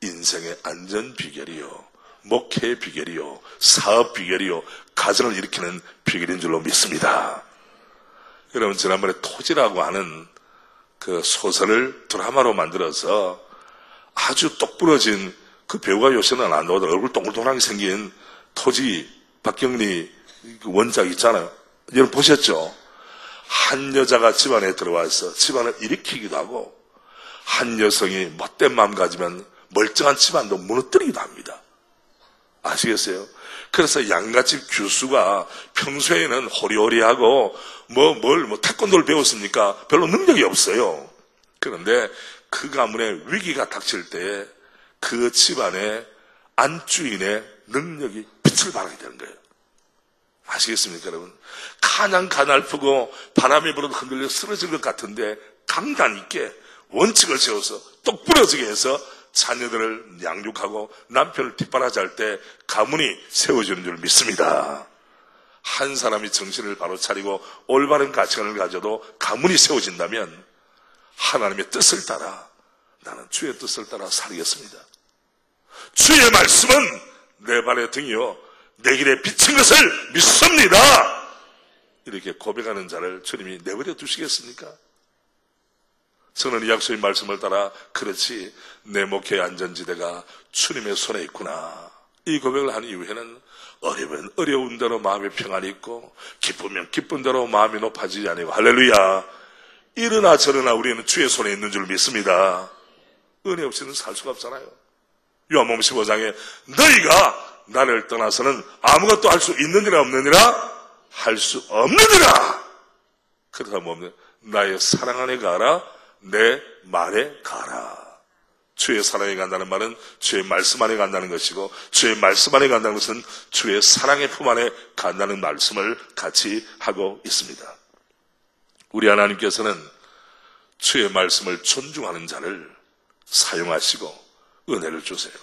인생의 안전 비결이요, 목회의 비결이요, 사업 비결이요, 가정을 일으키는 비결인 줄로 믿습니다. 여러분 지난번에 토지라고 하는 그 소설을 드라마로 만들어서 아주 똑부러진 그 배우가 요새는 안 나오던 얼굴 동글동글하게 생긴 토지 박경리 원작 있잖아요. 여러분 보셨죠? 한 여자가 집안에 들어와서 집안을 일으키기도 하고 한 여성이 못된 마음 가지면 멀쩡한 집안도 무너뜨리기도 합니다. 아시겠어요? 그래서 양갓집 교수가 평소에는 호리호리하고 태권도를 배웠으니까 별로 능력이 없어요. 그런데 그 가문에 위기가 닥칠 때 그 집안의 안주인의 능력이 빛을 발하게 되는 거예요. 아시겠습니까, 여러분? 가냥 가날프고 바람이 불어도 흔들려 쓰러질 것 같은데 강단 있게 원칙을 세워서 똑부러지게 해서 자녀들을 양육하고 남편을 뒷바라지할 때 가문이 세워지는 줄 믿습니다. 한 사람이 정신을 바로 차리고 올바른 가치관을 가져도 가문이 세워진다면 하나님의 뜻을 따라 나는 주의 뜻을 따라 살겠습니다. 주의 말씀은 내 발의 등이요 내 길에 비친 것을 믿습니다. 이렇게 고백하는 자를 주님이 내버려 두시겠습니까? 저는 이 약속의 말씀을 따라 그렇지 내 목회의 안전지대가 주님의 손에 있구나. 이 고백을 한 이후에는 어려우면 어려운 대로 마음의 평안이 있고 기쁘면 기쁜 대로 마음이 높아지지 아니고 할렐루야. 이러나 저러나 우리는 주의 손에 있는 줄 믿습니다. 은혜 없이는 살 수가 없잖아요. 요한복음 15장에 너희가 나를 떠나서는 아무것도 할 수 있느니라 없느니라 할 수 없느니라. 그러다 보면 나의 사랑 안에 가라 내 말에 가라. 주의 사랑에 간다는 말은 주의 말씀 안에 간다는 것이고 주의 말씀 안에 간다는 것은 주의 사랑의 품 안에 간다는 말씀을 같이 하고 있습니다. 우리 하나님께서는 주의 말씀을 존중하는 자를 사용하시고 은혜를 주세요.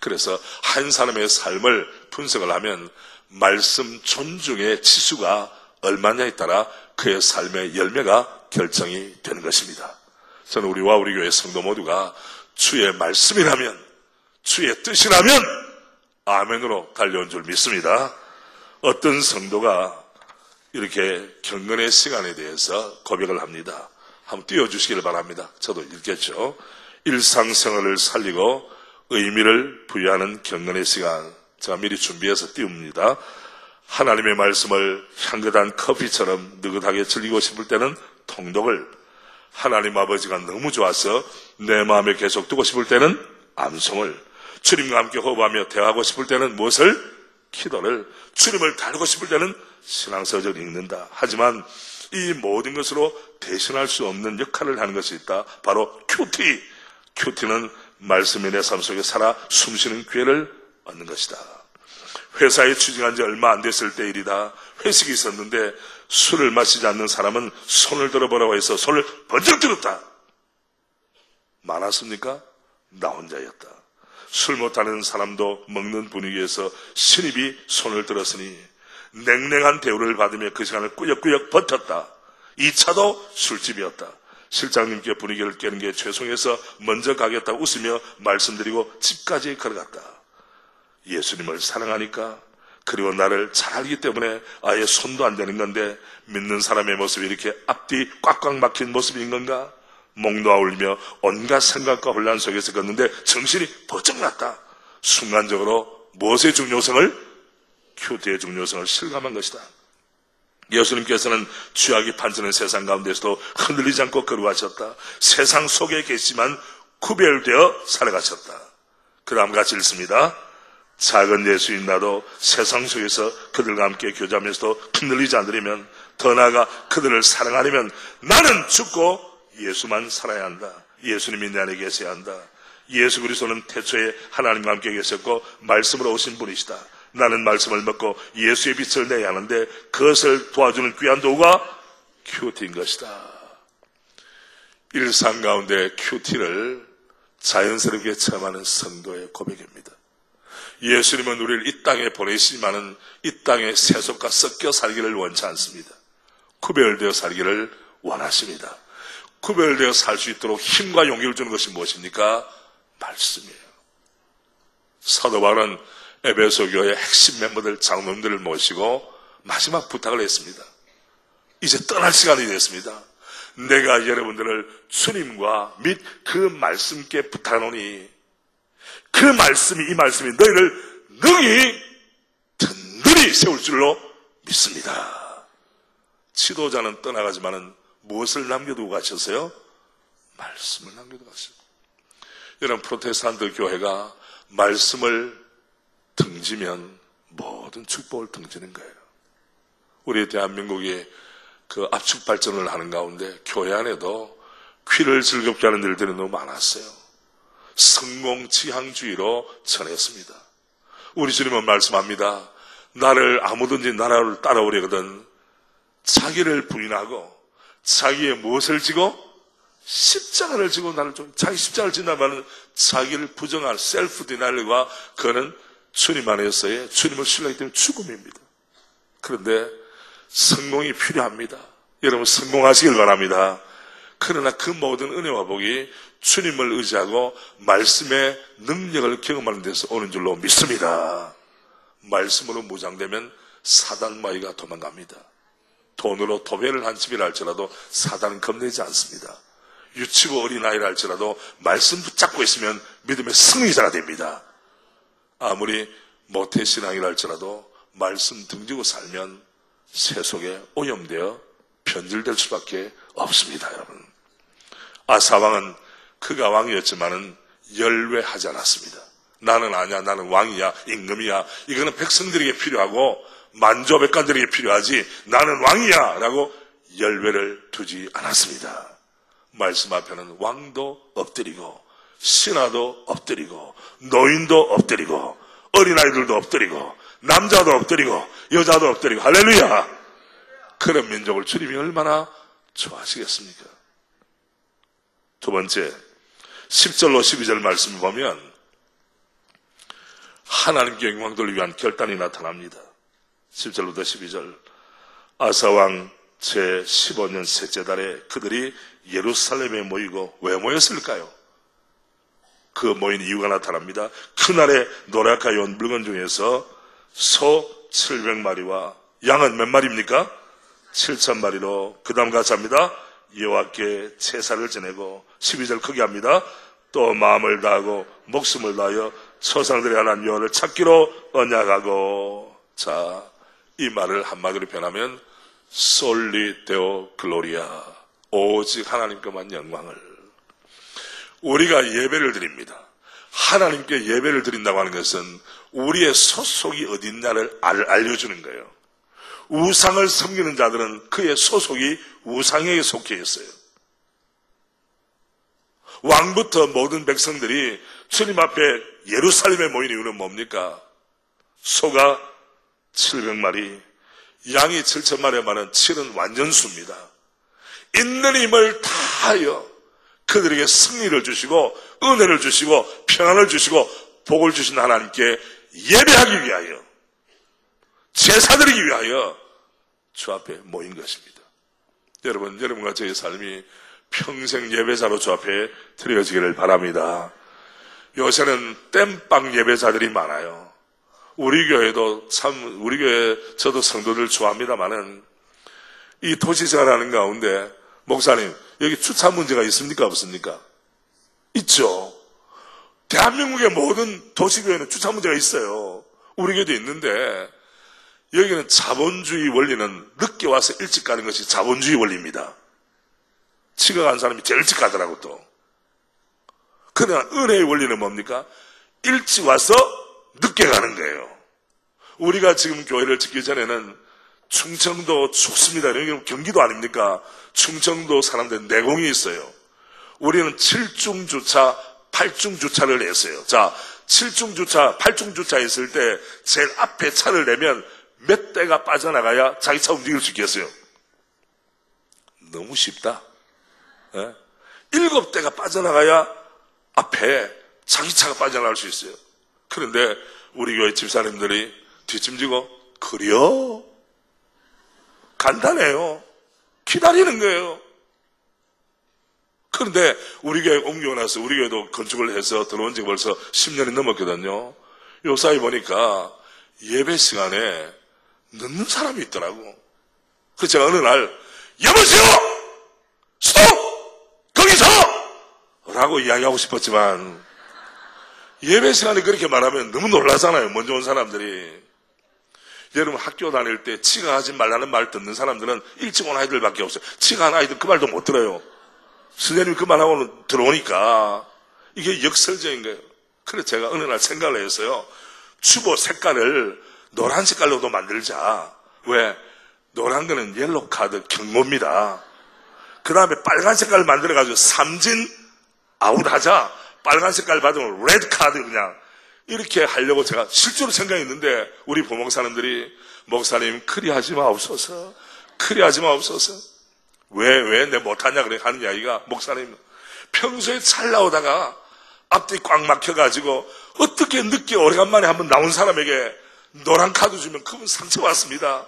그래서 한 사람의 삶을 분석을 하면 말씀 존중의 지수가 얼마냐에 따라 그의 삶의 열매가 결정이 되는 것입니다. 저는 우리와 우리 교회 성도 모두가 주의 말씀이라면, 주의 뜻이라면 아멘으로 달려온 줄 믿습니다. 어떤 성도가 이렇게 경건의 시간에 대해서 고백을 합니다. 한번 띄워주시길 바랍니다. 저도 읽겠죠. 일상생활을 살리고 의미를 부여하는 경건의 시간. 제가 미리 준비해서 띄웁니다. 하나님의 말씀을 향긋한 커피처럼 느긋하게 즐기고 싶을 때는 통독을, 하나님 아버지가 너무 좋아서 내 마음에 계속 두고 싶을 때는 암송을, 주님과 함께 호흡하며 대화하고 싶을 때는 무엇을? 기도를, 주님을 닮고 싶을 때는 신앙서적을 읽는다. 하지만 이 모든 것으로 대신할 수 없는 역할을 하는 것이 있다. 바로 큐티. 큐티는 말씀이 내 삶 속에 살아 숨쉬는 기회를 얻는 것이다. 회사에 취직한 지 얼마 안 됐을 때 일이다. 회식이 있었는데 술을 마시지 않는 사람은 손을 들어보라고 해서 손을 번쩍 들었다. 많았습니까? 나 혼자였다. 술 못하는 사람도 먹는 분위기에서 신입이 손을 들었으니 냉랭한 대우를 받으며 그 시간을 꾸역꾸역 버텼다. 2차도 술집이었다. 실장님께 분위기를 깨는 게 죄송해서 먼저 가겠다고 웃으며 말씀드리고 집까지 걸어갔다. 예수님을 사랑하니까, 그리고 나를 잘 알기 때문에 아예 손도 안 대는 건데 믿는 사람의 모습이 이렇게 앞뒤 꽉꽉 막힌 모습인 건가? 목 놓아 울며 온갖 생각과 혼란 속에서 걷는데 정신이 번쩍 났다. 순간적으로 무엇의 중요성을? 큐티의 중요성을 실감한 것이다. 예수님께서는 죄악이 판치는 세상 가운데서도 흔들리지 않고 걸어가셨다. 세상 속에 계시지만 구별되어 살아가셨다. 그 다음 같이 읽습니다. 작은 예수인 나도 세상 속에서 그들과 함께 교제하면서도 흔들리지 않으려면, 더 나아가 그들을 사랑하려면 나는 죽고 예수만 살아야 한다. 예수님이 내 안에 계셔야 한다. 예수 그리스도는 태초에 하나님과 함께 계셨고 말씀으로 오신 분이시다. 나는 말씀을 먹고 예수의 빛을 내야 하는데 그것을 도와주는 귀한 도구가 큐티인 것이다. 일상 가운데 큐티를 자연스럽게 체험하는 성도의 고백입니다. 예수님은 우리를 이 땅에 보내시지만은 이 땅에 세속과 섞여 살기를 원치 않습니다. 구별되어 살기를 원하십니다. 구별되어 살 수 있도록 힘과 용기를 주는 것이 무엇입니까? 말씀이에요. 사도 바울은 에베소 교회의 핵심 멤버들, 장로님들을 모시고 마지막 부탁을 했습니다. 이제 떠날 시간이 됐습니다. 내가 여러분들을 주님과 및 그 말씀께 부탁하노니 그 말씀이, 이 말씀이 너희를 능히 든든히 세울 줄로 믿습니다. 지도자는 떠나가지만은 무엇을 남겨두고 가셨어요? 말씀을 남겨두고 가셨어요. 여러분, 프로테스탄트 교회가 말씀을 등지면 모든 축복을 등지는 거예요. 우리 대한민국이 그 압축 발전을 하는 가운데 교회 안에도 귀를 즐겁게 하는 일들이 너무 많았어요. 성공지향주의로 전했습니다. 우리 주님은 말씀합니다. 나를 아무든지 나라를 따라오려거든 자기를 부인하고 자기의 무엇을 지고? 십자가를 지고 나를 좀, 자기 십자가를 진다면 자기를 부정할 셀프 디나일과 그거는 주님 안에서의, 주님을 신뢰하기 때문에 죽음입니다. 그런데 성공이 필요합니다. 여러분 성공하시길 바랍니다. 그러나 그 모든 은혜와 복이 주님을 의지하고 말씀의 능력을 경험하는 데서 오는 줄로 믿습니다. 말씀으로 무장되면 사단 마귀가 도망갑니다. 돈으로 도배를 한 집이라 할지라도 사단은 겁내지 않습니다. 유치부 어린아이라 할지라도 말씀 붙잡고 있으면 믿음의 승리자가 됩니다. 아무리 모태신앙이라 할지라도 말씀 등지고 살면 세속에 오염되어 변질될 수밖에 없습니다. 여러분, 아사왕은 그가 왕이었지만은 열외하지 않았습니다. 나는 아니야, 나는 왕이야, 임금이야, 이거는 백성들에게 필요하고 만조백관들에게 필요하지 나는 왕이야 라고 열외를 두지 않았습니다. 말씀 앞에는 왕도 엎드리고 신하도 엎드리고 노인도 엎드리고 어린아이들도 엎드리고 남자도 엎드리고 여자도 엎드리고 할렐루야. 그런 민족을 주님이 얼마나 좋아하시겠습니까? 두 번째, 10절로 12절 말씀을 보면 하나님께 영광 돌리기 위한 결단이 나타납니다. 10절부터 12절. 아사왕 제15년 셋째 달에 그들이 예루살렘에 모이고 왜 모였을까요? 그 모인 이유가 나타납니다. 그날에 노략하여 온 물건 중에서 소 700마리와 양은 몇 마리입니까? 7,000마리로 그 다음 같이 합니다. 여호와께 제사를 지내고 12절 크게 합니다. 또 마음을 다하고 목숨을 다하여 초상들의 하나님 여호와를 찾기로 언약하고. 자, 이 말을 한마디로 표현하면 솔리 데오 글로리아, 오직 하나님께만 영광을. 우리가 예배를 드립니다. 하나님께 예배를 드린다고 하는 것은 우리의 소속이 어디 있냐를 알려주는 거예요. 우상을 섬기는 자들은 그의 소속이 우상에게 속해 있어요. 왕부터 모든 백성들이 주님 앞에 예루살렘에 모인 이유는 뭡니까? 소가 700마리, 양이 7,000마리에 많은 7은 완전수입니다. 있는 힘을 다하여 그들에게 승리를 주시고 은혜를 주시고 평안을 주시고 복을 주신 하나님께 예배하기 위하여, 제사드리기 위하여 주 앞에 모인 것입니다. 여러분과 저의 삶이 평생 예배자로 주 앞에 드려지기를 바랍니다. 요새는 땜빵 예배자들이 많아요. 우리 교회도 참, 우리 교회 저도 성도들 좋아합니다만은 이 도시생활하는 가운데 목사님 여기 주차 문제가 있습니까 없습니까? 있죠. 대한민국의 모든 도시교회는 주차 문제가 있어요. 우리 교회도 있는데 여기는 자본주의 원리는 늦게 와서 일찍 가는 것이 자본주의 원리입니다. 지각한 사람이 제일 일찍 가더라고 또. 그러나 은혜의 원리는 뭡니까? 일찍 와서 늦게 가는 거예요. 우리가 지금 교회를 짓기 전에는 충청도 춥습니다. 여기는 경기도 아닙니까? 충청도 사람들 내공이 있어요. 우리는 7중 주차, 8중 주차를 냈어요. 자, 7중 주차, 8중 주차 했을 때 제일 앞에 차를 내면 몇 대가 빠져나가야 자기 차 움직일 수 있겠어요? 너무 쉽다. 7대가 빠져나가야 앞에 자기 차가 빠져나갈 수 있어요. 그런데 우리 교회 집사님들이 뒷짐지고 그래요? 간단해요. 기다리는 거예요. 그런데 우리 교회 옮기고 나서 우리 교회도 건축을 해서 들어온 지 벌써 10년이 넘었거든요. 요 사이 보니까 예배 시간에 늦는 사람이 있더라고. 그래서 제가 어느 날 여보세요! 스톱! 거기서! 라고 이야기하고 싶었지만 예배 시간에 그렇게 말하면 너무 놀라잖아요. 먼저 온 사람들이. 여러분 학교 다닐 때 지각하지 말라는 말 듣는 사람들은 일찍 온 아이들밖에 없어요. 지각한 아이들 그 말도 못 들어요. 선생님이 그 말하고는 들어오니까 이게 역설적인 거예요. 그래서 제가 어느 날 생각을 했어요. 주보 색깔을 노란 색깔로도 만들자. 왜? 노란 거는 옐로우 카드 경고입니다. 그 다음에 빨간 색깔을 만들어가지고 삼진 아웃하자. 빨간 색깔 받으면 레드 카드 그냥 이렇게 하려고 제가 실제로 생각했는데 우리 부목사님들이 목사님 그리하지 마옵소서. 그리하지 마옵소서. 왜 내 못하냐 그래 하는 이야기가 목사님 평소에 잘 나오다가 앞뒤 꽉 막혀가지고 어떻게 늦게 오래간만에 한번 나온 사람에게 노란 카드 주면 그분 상처받습니다.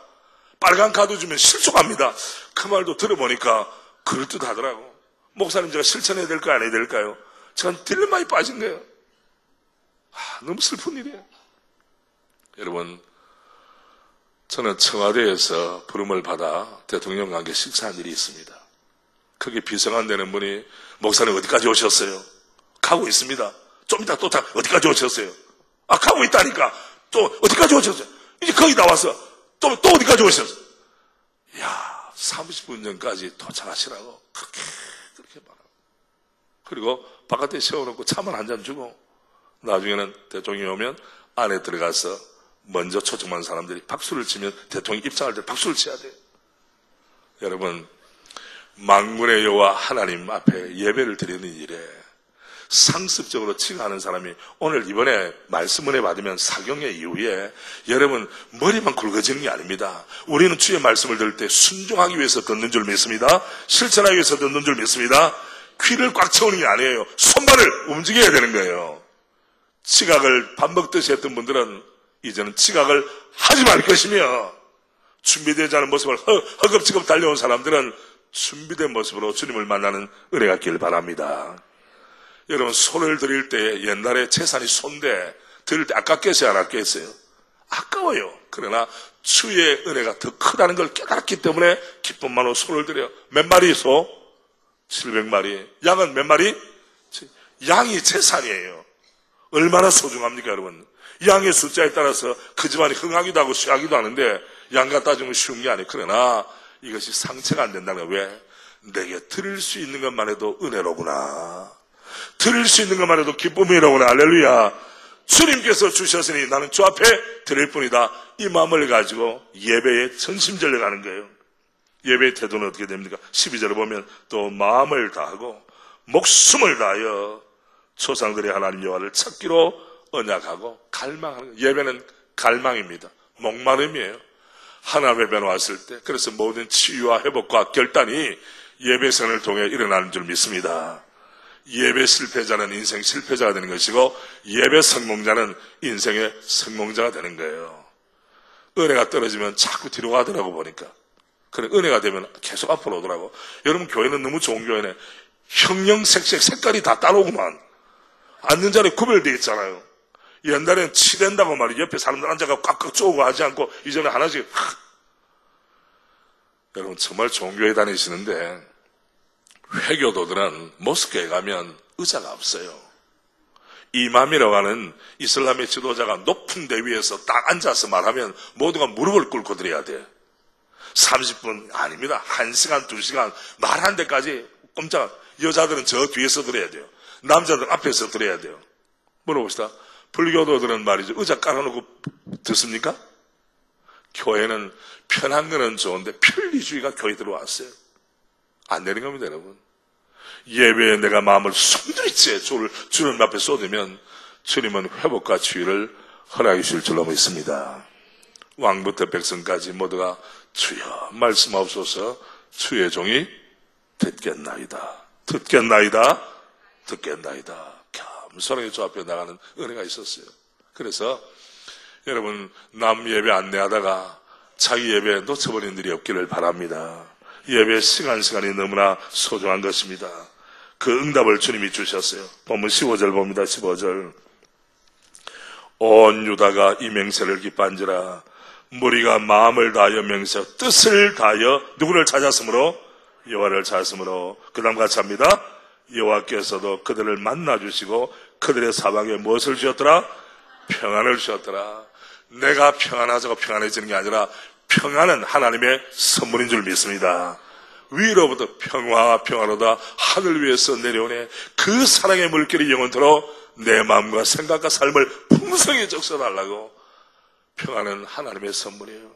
빨간 카드 주면 실족합니다. 그 말도 들어보니까 그럴듯하더라고. 목사님 제가 실천해야 될까요 안 해야 될까요? 제가 딜레마에 빠진 거예요. 너무 슬픈 일이에요. 여러분 저는 청와대에서 부름을 받아 대통령과 함께 식사한 일이 있습니다. 거기 비서관 되는 분이 목사님 어디까지 오셨어요? 가고 있습니다. 좀 이따 또 어디까지 오셨어요? 가고 있다니까. 또 어디까지 오셨어요? 이제 거기 나와서 또 어디까지 오셨어요? 이야 30분 전까지 도착하시라고 그렇게 말하고 그리고 바깥에 세워놓고 차만 한 잔 주고 나중에는 대통령이 오면 안에 들어가서 먼저 초청한 사람들이 박수를 치면 대통령이 입장할 때 박수를 쳐야 돼요. 여러분 만군의 여호와 하나님 앞에 예배를 드리는 일에 상습적으로 치가하는 사람이 오늘 이번에 말씀 은혜 받으면 사경의 이후에 여러분 머리만 굵어지는 게 아닙니다. 우리는 주의 말씀을 들을 때 순종하기 위해서 듣는 줄 믿습니다. 실천하기 위해서 듣는 줄 믿습니다. 귀를 꽉 채우는 게 아니에요. 손발을 움직여야 되는 거예요. 지각을 밥 먹듯이 했던 분들은 이제는 지각을 하지 말 것이며 준비되지 않은 모습을 허겁지겁 달려온 사람들은 준비된 모습으로 주님을 만나는 은혜가 있기를 바랍니다. 여러분, 손을 드릴 때 옛날에 재산이 손대 드릴 때 아깝겠어요, 안 아깝겠어요? 아까워요. 그러나 주의 은혜가 더 크다는 걸 깨달았기 때문에 기쁜 마음으로 손을 드려요. 몇 마리 소? 700마리. 양은 몇 마리? 양이 재산이에요. 얼마나 소중합니까, 여러분? 양의 숫자에 따라서 그 집안이 흥하기도 하고 쉬하기도 하는데 양과 따지면 쉬운 게 아니에요. 그러나 이것이 상체가 안 된다는 거예요. 왜? 내게 드릴 수 있는 것만 해도 은혜로구나. 드릴 수 있는 것만 해도 기쁨이로구나. 할렐루야. 주님께서 주셨으니 나는 주 앞에 드릴 뿐이다. 이 마음을 가지고 예배에 전심전력하는 거예요. 예배의 태도는 어떻게 됩니까? 12절을 보면 또 마음을 다하고 목숨을 다하여 조상들의 하나님 여호와를 찾기로 언약하고 갈망하는 거예요. 예배는 갈망입니다. 목마름이에요. 하나님 앞에 왔을 때. 그래서 모든 치유와 회복과 결단이 예배 생활을 통해 일어나는 줄 믿습니다. 예배 실패자는 인생 실패자가 되는 것이고 예배 성공자는 인생의 성공자가 되는 거예요. 은혜가 떨어지면 자꾸 뒤로 가더라고 보니까. 그래, 은혜가 되면 계속 앞으로 오더라고. 여러분, 교회는 너무 좋은 교회네. 형형색색 색깔이 다 따로구만. 앉는 자리에 구별되어 있잖아요. 옛날에는 치댄다고 말이에요. 옆에 사람들 앉아가 꽉꽉 쪼고 하지 않고 이전에 하나씩 여러분, 정말 좋은 교회 다니시는데 회교도들은 모스크에 가면 의자가 없어요. 이맘이라고 하는 이슬람의 지도자가 높은 대 위에서 딱 앉아서 말하면 모두가 무릎을 꿇고 드려야 돼. 30분 아닙니다. 1시간, 2시간 말한 데까지 꼼짝. 여자들은 저 뒤에서 들어야 돼요. 남자들은 앞에서 들어야 돼요. 물어봅시다. 불교도들은 말이죠. 의자 깔아놓고 듣습니까? 교회는 편한 거는 좋은데 편리주의가 교회 들어왔어요. 안 되는 겁니다, 여러분. 예배에 내가 마음을 손들이째 주님 앞에 쏟으면 주님은 회복과 치유를 허락해 주실 줄로 믿습니다. 왕부터 백성까지 모두가 주여 말씀하옵소서. 주의 종이 듣겠나이다. 듣겠나이다. 듣겠나이다. 겸손하게 주 앞에 나가는 은혜가 있었어요. 그래서 여러분, 남 예배 안내하다가 자기 예배 놓쳐버린 일이 없기를 바랍니다. 예배 시간이 너무나 소중한 것입니다. 그 응답을 주님이 주셨어요. 본문 15절 봅니다. 15절. 온 유다가 이 맹세를 기뻐한지라. 무리가 마음을 다하여 맹세, 뜻을 다하여 누구를 찾았으므로? 여호와를 찾았으므로. 그 다음 같이 합니다. 여호와께서도 그들을 만나주시고 그들의 사방에 무엇을 주셨더라? 평안을 주셨더라. 내가 평안하자고 평안해지는 게 아니라 평안은 하나님의 선물인 줄 믿습니다. 위로부터 평화와 평화로다 하늘 위에서 내려오네. 그 사랑의 물결이 영원토록 내 마음과 생각과 삶을 풍성히 적셔달라고. 평안은 하나님의 선물이에요.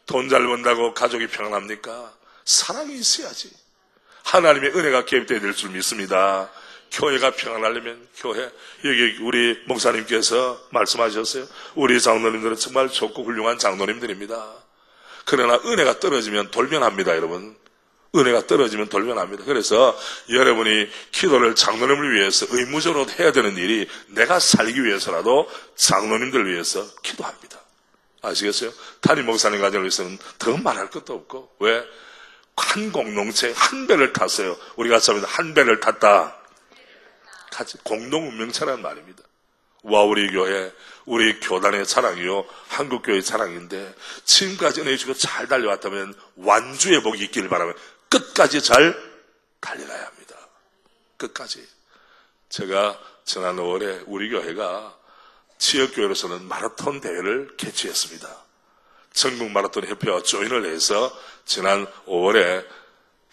돈 잘 번다고 가족이 평안합니까? 사랑이 있어야지. 하나님의 은혜가 개입되어야 될 줄 믿습니다. 교회가 평안하려면 교회, 여기 우리 목사님께서 말씀하셨어요. 우리 장로님들은 정말 좋고 훌륭한 장로님들입니다. 그러나 은혜가 떨어지면 돌변합니다, 여러분. 은혜가 떨어지면 돌변합니다. 그래서 여러분이 기도를 장로님을 위해서 의무적으로 해야 되는 일이 내가 살기 위해서라도 장로님들 위해서 기도합니다. 아시겠어요? 담임 목사님 가정을 위해서는 더 말할 것도 없고. 왜? 한 공동체 한 배를 탔어요. 우리가 처음에 한 배를 탔다. 같이 공동운명차라는 말입니다. 와, 우리 교회, 우리 교단의 자랑이요, 한국교회의 자랑인데 지금까지 은혜 주고 잘 달려왔다면 완주의 복이 있기를 바라면 끝까지 잘 달려가야 합니다. 끝까지. 제가 지난 5월에 우리 교회가 지역교회로서는 마라톤 대회를 개최했습니다. 전국 마라톤 협회와 조인을 해서 지난 5월에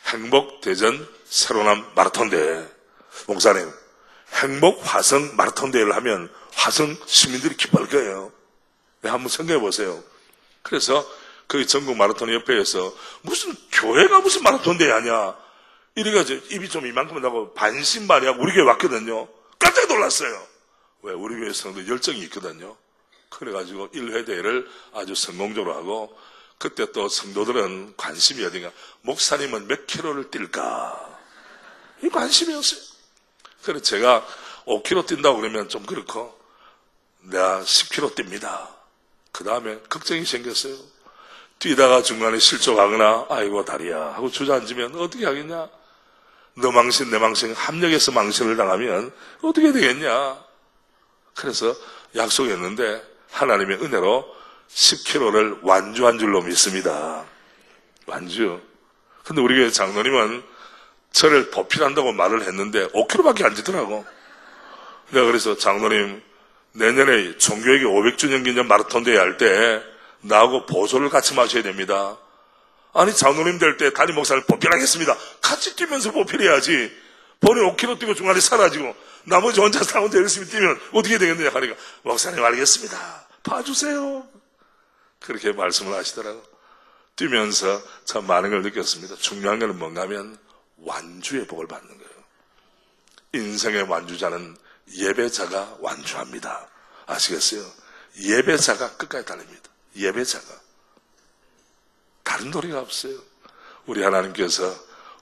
행복대전 새로남 마라톤 대회. 목사님, 행복 화성 마라톤 대회를 하면 화성 시민들이 기뻐할 거예요. 네, 한번 생각해 보세요. 그래서 그 전국 마라톤 협회에서 무슨 교회가 무슨 마라톤 대회 하냐, 이래가지고 입이 좀 이만큼 나고 반신반의하고 우리 교회 왔거든요. 깜짝 놀랐어요. 왜? 우리 교회 성도 열정이 있거든요. 그래가지고 1회 대회를 아주 성공적으로 하고, 그때 또 성도들은 관심이 어딘가, 목사님은 몇 킬로를 뛸까? 이 관심이었어요. 그래서 제가 5km 뛴다고 그러면 좀 그렇고, 내가 10km 뜁니다. 그 다음에 걱정이 생겼어요. 뛰다가 중간에 실족하거나 아이고 다리야 하고 주저앉으면 어떻게 하겠냐? 너 망신 내 망신 합력해서 망신을 당하면 어떻게 되겠냐? 그래서 약속했는데 하나님의 은혜로 10kg를 완주한 줄로 믿습니다. 완주. 근데 우리 교회 장로님은 저를 보필한다고 말을 했는데 5kg밖에 안 지더라고. 내가 그래서 장로님 내년에 종교회계 500주년 기념 마라톤 대회 할 때 나하고 보조를 같이 마셔야 됩니다. 아니 장로님 될 때 담임 목사를 보필하겠습니다. 같이 뛰면서 보필해야지. 본인 5kg 뛰고 중간에 사라지고 나머지 혼자 혼자 열심히 뛰면 어떻게 되겠느냐 하니까 목사님 알겠습니다. 봐주세요. 그렇게 말씀을 하시더라고요. 뛰면서 참 많은 걸 느꼈습니다. 중요한 건 뭔가 하면 완주의 복을 받는 거예요. 인생의 완주자는 예배자가 완주합니다. 아시겠어요? 예배자가 끝까지 달립니다. 예배자가. 다른 도리가 없어요. 우리 하나님께서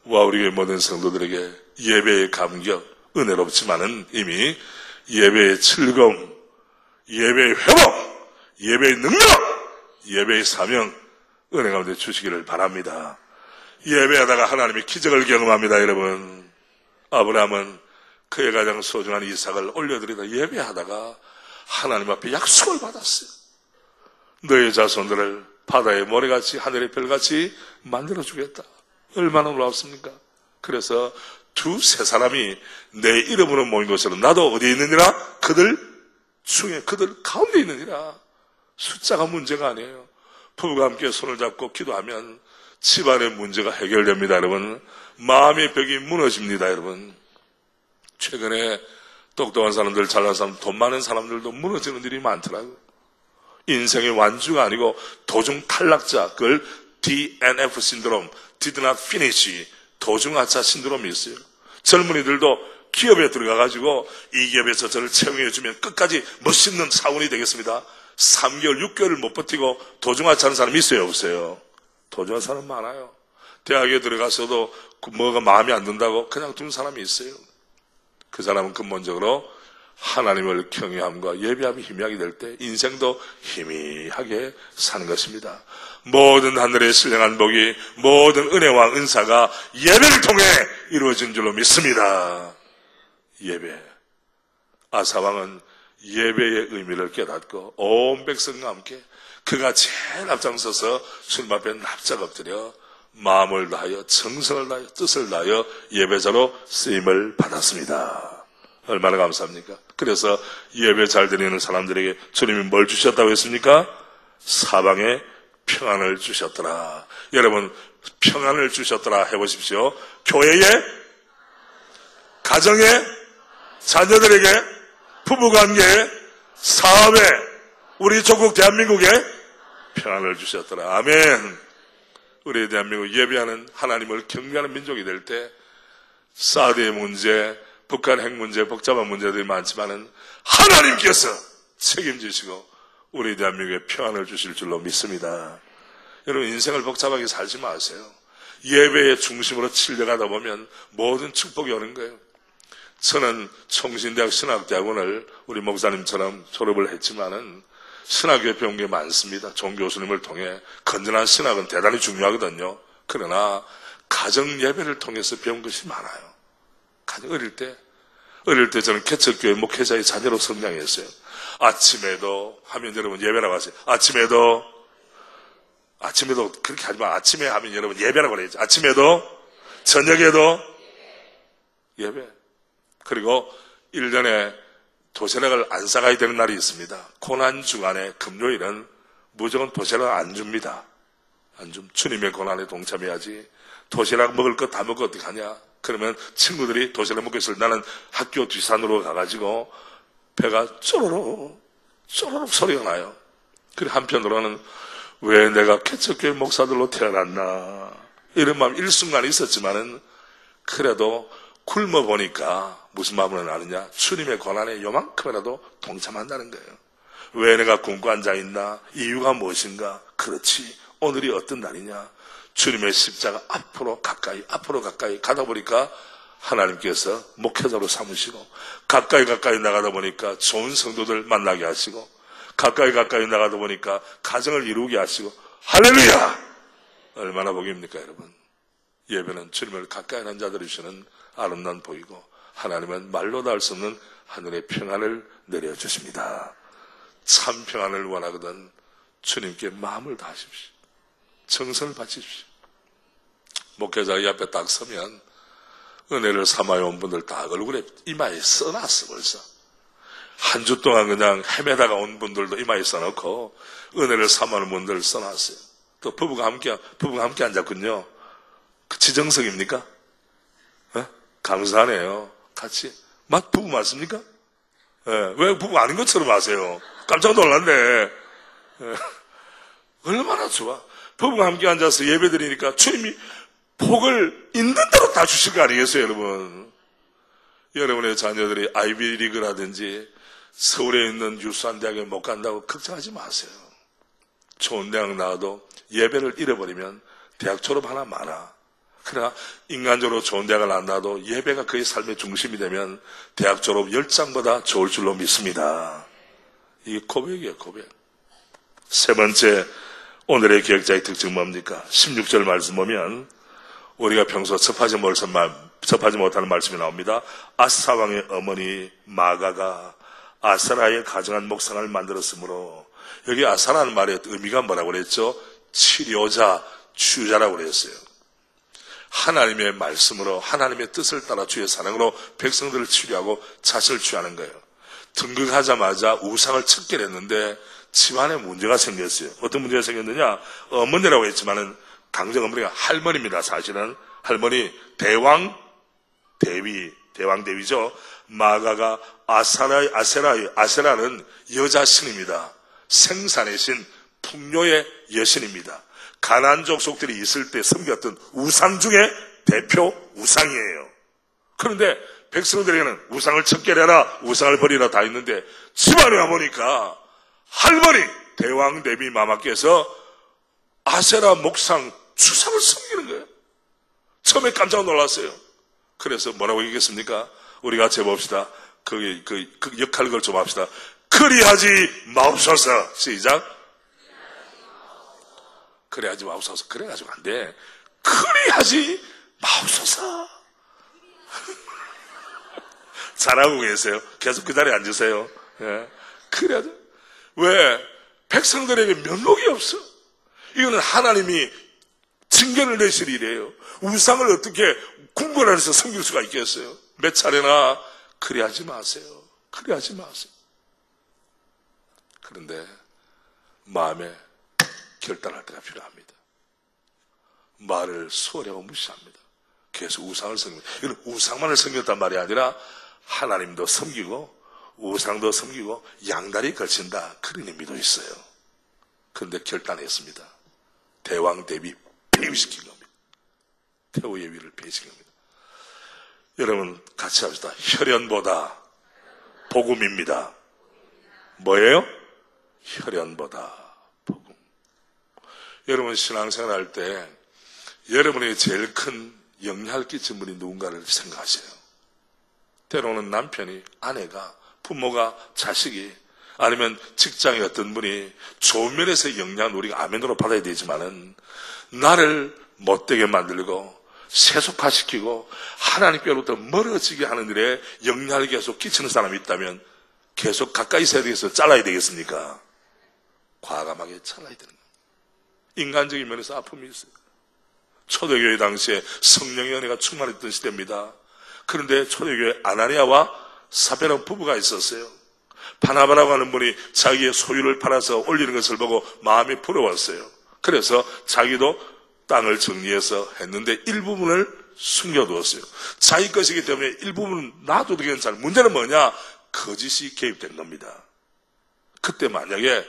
우리 교회 모든 성도들에게 예배의 감격, 은혜롭지만은 이미 예배의 즐거움, 예배의 회복, 예배의 능력, 예배의 사명, 은혜 가운데 주시기를 바랍니다. 예배하다가 하나님의 기적을 경험합니다, 여러분. 아브라함은 그의 가장 소중한 이삭을 올려드리다 예배하다가 하나님 앞에 약속을 받았어요. 너의 자손들을 바다의 모래같이 하늘의 별같이 만들어주겠다. 얼마나 놀랍습니까? 그래서 두세 사람이 내 이름으로 모인 것처럼 나도 어디에 있느니라? 그들 중에 그들 가운데 있느니라. 숫자가 문제가 아니에요. 부부가 함께 손을 잡고 기도하면 집안의 문제가 해결됩니다, 여러분. 마음의 벽이 무너집니다, 여러분. 최근에 똑똑한 사람들, 잘난 사람, 돈 많은 사람들도 무너지는 일이 많더라고요. 인생의 완주가 아니고 도중 탈락자, 그걸 DNF 신드롬, did not finish, 도중하차 신드롬이 있어요. 젊은이들도 기업에 들어가가지고 이 기업에서 저를 채용해주면 끝까지 멋있는 사원이 되겠습니다. 3개월, 6개월을 못 버티고 도중하차하는 사람이 있어요, 없어요? 도중한 사람 많아요. 대학에 들어가서도 뭐가 마음에 안 든다고 그냥 둔 사람이 있어요. 그 사람은 근본적으로 하나님을 경외함과 예배함이 희미하게 될 때 인생도 희미하게 사는 것입니다. 모든 하늘의 신령한 복이, 모든 은혜와 은사가 예배를 통해 이루어진 줄로 믿습니다. 예배. 아사왕은 예배의 의미를 깨닫고 온 백성과 함께 그가 제일 앞장서서 주님 앞에 납작 엎드려 마음을 다하여 정성을 다하여 뜻을 다하여 예배자로 쓰임을 받았습니다. 얼마나 감사합니까? 그래서 예배 잘 드리는 사람들에게 주님이 뭘 주셨다고 했습니까? 사방에 평안을 주셨더라. 여러분 평안을 주셨더라 해보십시오. 교회에, 가정에, 자녀들에게, 부부관계에, 사업에, 우리 조국 대한민국에 평안을 주셨더라. 아멘. 우리 대한민국 예배하는 하나님을 경배하는 민족이 될 때 사드의 문제, 북한 핵 문제, 복잡한 문제들이 많지만은 하나님께서 책임지시고 우리 대한민국에 평안을 주실 줄로 믿습니다. 여러분 인생을 복잡하게 살지 마세요. 예배의 중심으로 치려가다 보면 모든 축복이 오는 거예요. 저는 총신대학 신학대학원을 우리 목사님처럼 졸업을 했지만은 신학교에 배운 게 많습니다. 좋은 교수님을 통해. 건전한 신학은 대단히 중요하거든요. 그러나 가정 예배를 통해서 배운 것이 많아요. 어릴 때 저는 개척교회 목회자의 자녀로 성장했어요. 아침에도 하면 여러분 예배라고 하세요. 아침에도 그렇게 하지 마. 아침에 하면 여러분 예배라고 그래야지. 아침에도 저녁에도 예배. 그리고 1년에 도시락을 안 싸가야 되는 날이 있습니다. 고난 주간에 금요일은 무조건 도시락을 안 줍니다. 안 좀. 주님의 고난에 동참해야지. 도시락 먹을 거 다 먹고 어떻게 하냐. 그러면 친구들이 도시락 먹고 있을 때 나는 학교 뒷산으로 가가지고 배가 쪼로록 소리가 나요. 그리고 한편으로는 왜 내가 개척교회 목사들로 태어났나 이런 마음 일순간 있었지만은 그래도 굶어보니까 무슨 마음으로 나느냐. 주님의 고난에 요만큼이라도 동참한다는 거예요. 왜 내가 굶고 앉아있나. 이유가 무엇인가. 그렇지. 오늘이 어떤 날이냐. 주님의 십자가 앞으로 가까이 가다 보니까 하나님께서 목회자로 삼으시고 가까이 나가다 보니까 좋은 성도들 만나게 하시고 가까이 나가다 보니까 가정을 이루게 하시고 할렐루야! 얼마나 복입니까, 여러분? 예배는 주님을 가까이 하는 자들이 주시는 아름다운 복이고, 하나님은 말로 닿을 수 없는 하늘의 평안을 내려주십니다. 참 평안을 원하거든 주님께 마음을 다하십시오. 정성을 바치십시오. 목회자 이 앞에 딱 서면 은혜를 삼아요 온 분들 딱 얼굴에 이마에 써놨어 벌써. 한 주 동안 그냥 헤매다가 온 분들도 이마에 써놓고 은혜를 삼아오는 분들 써놨어요. 또 부부가 함께 앉았군요. 그 지정석입니까? 감사하네요. 같이 부부 맞습니까? 왜 부부 아닌 것처럼 하세요? 깜짝 놀랐네. 얼마나 좋아. 부부가 함께 앉아서 예배 드리니까 주님이 복을 있는 대로 다 주실 거 아니겠어요, 여러분? 여러분의 자녀들이 아이비리그라든지 서울에 있는 유수한 대학에 못 간다고 걱정하지 마세요. 좋은 대학 나와도 예배를 잃어버리면 대학 졸업 하나 많아. 그러나 인간적으로 좋은 대학을 안 나와도 예배가 그의 삶의 중심이 되면 대학 졸업 10장보다 좋을 줄로 믿습니다. 이게 고백이에요, 고백. 세 번째, 오늘의 기획자의 특징 뭡니까? 16절 말씀 보면 우리가 평소 접하지 못하는 말씀이 나옵니다. 아사 왕의 어머니 마가가 아사라의 가정한 목상을 만들었으므로, 여기 아사라는 말의 의미가 뭐라고 그랬죠? 치료자, 주자라고 그랬어요. 하나님의 말씀으로 하나님의 뜻을 따라 주의 사랑으로 백성들을 치료하고 자신을 취하는 거예요. 등극하자마자 우상을 척결했는데 집안에 문제가 생겼어요. 어떤 문제가 생겼느냐? 어머니라고 했지만은 당장 어머니가 할머니입니다. 사실은 할머니 대왕대위죠. 마가가 아세라는 여자신입니다. 생산의 신, 풍요의 여신입니다. 가나안 족속들이 있을 때 섬겼던 우상 중에 대표 우상이에요. 그런데 백성들에게는 우상을 척결해라, 우상을 버리라 다 있는데 집안에 와보니까 할머니 대왕대비 마마께서 아세라 목상 주상을 섬기는 거예요. 처음에 깜짝 놀랐어요. 그래서 뭐라고 얘기했습니까? 우리 같이 해봅시다. 그 역할을 걸 좀 합시다. 그리하지 마옵소서. 시작. 그래야지 마옵소서. 그래가지고 안 돼. 그리하지 마옵소서. 잘하고 계세요. 계속 그 자리에 앉으세요. 예. 그래야지. 왜? 백성들에게 면목이 없어. 이거는 하나님이 징계를 내실 일이에요. 우상을 어떻게 궁궐안에서 섬길 수가 있겠어요? 몇 차례나 그리하지 마세요. 그리하지 마세요. 그런데 마음에 결단할 때가 필요합니다. 말을 수월하고 무시합니다. 계속 우상을 섬깁니다. 이건 우상만을 섬겼단 말이 아니라 하나님도 섬기고 우상도 섬기고 양다리 걸친다, 그런 의미도 있어요. 그런데 결단했습니다. 대왕 대비 폐위시킨 겁니다. 태호의 위를 폐위시킨 겁니다. 여러분 같이 합시다. 혈연보다 복음입니다. 뭐예요? 혈연보다 복음. 여러분 신앙생활 할 때 여러분에게 제일 큰 영향을 끼친 분이 누군가를 생각하세요. 때로는 남편이, 아내가, 부모가, 자식이, 아니면 직장의 어떤 분이 좋은 면에서 영향을 우리가 아멘으로 받아야 되지만은 나를 못되게 만들고 세속화시키고 하나님께로부터 멀어지게 하는 일에 영향을 계속 끼치는 사람이 있다면 계속 가까이 있어야 되겠어요? 잘라야 되겠습니까? 과감하게 잘라야 되는 거예요. 인간적인 면에서 아픔이 있어요. 초대교회 당시에 성령의 은혜가 충만했던 시대입니다. 그런데 초대교회 아나니아와 사베라 부부가 있었어요. 바나바라고 하는 분이 자기의 소유를 팔아서 올리는 것을 보고 마음이 부러웠어요. 그래서 자기도 땅을 정리해서 했는데 일부분을 숨겨두었어요. 자기 것이기 때문에 일부분은 놔둬도 괜찮아요. 문제는 뭐냐? 거짓이 개입된 겁니다. 그때 만약에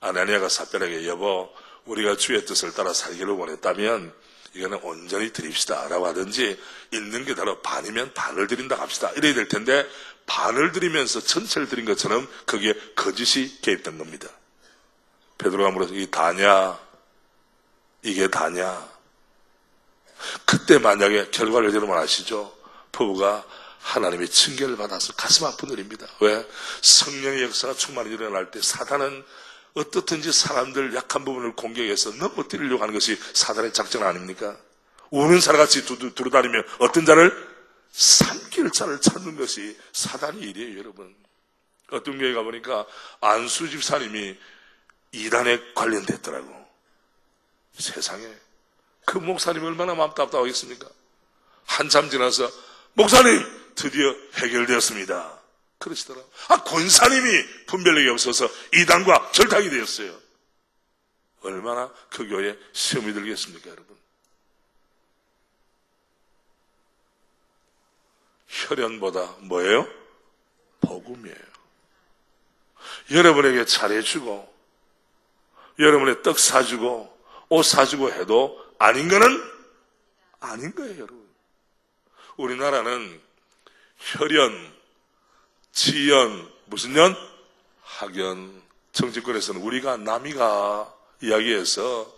아나니아가 사베라에게, 여보, 우리가 주의 뜻을 따라 살기를 원했다면 이거는 온전히 드립시다 라고 하든지, 있는 게 다로 반이면 반을 드린다 합시다, 이래야 될 텐데 반을 드리면서 전체를 드린 것처럼 거기에 거짓이 개입된 겁니다. 베드로가 물어서 이게 다냐? 이게 다냐? 그때 만약에 결과를 여러분 아시죠? 부부가 하나님의 징계를 받아서 가슴 아픈 일입니다. 왜? 성령의 역사가 충만히 일어날 때 사단은 어떻든지 사람들 약한 부분을 공격해서 넘어뜨리려고 하는 것이 사단의 작전 아닙니까? 우는 사람같이 두루다니며 어떤 자를 삼킬 자를 찾는 것이 사단의 일이에요, 여러분. 어떤 교회 가보니까 안수 집사님이 이단에 관련됐더라고. 세상에. 그 목사님 얼마나 마음 답답하겠습니까? 한참 지나서 목사님 드디어 해결되었습니다. 그러시더라고요. 권사님이 분별력이 없어서 이단과 절탁이 되었어요. 얼마나 그 교회에 시험이 들겠습니까, 여러분? 혈연보다 뭐예요? 복음이에요. 여러분에게 잘해주고 여러분의 떡 사주고 옷 사주고 해도 아닌 거는 아닌 거예요, 여러분. 우리나라는 혈연, 지연, 무슨 연? 학연. 정치권에서는 우리가 남이가 이야기해서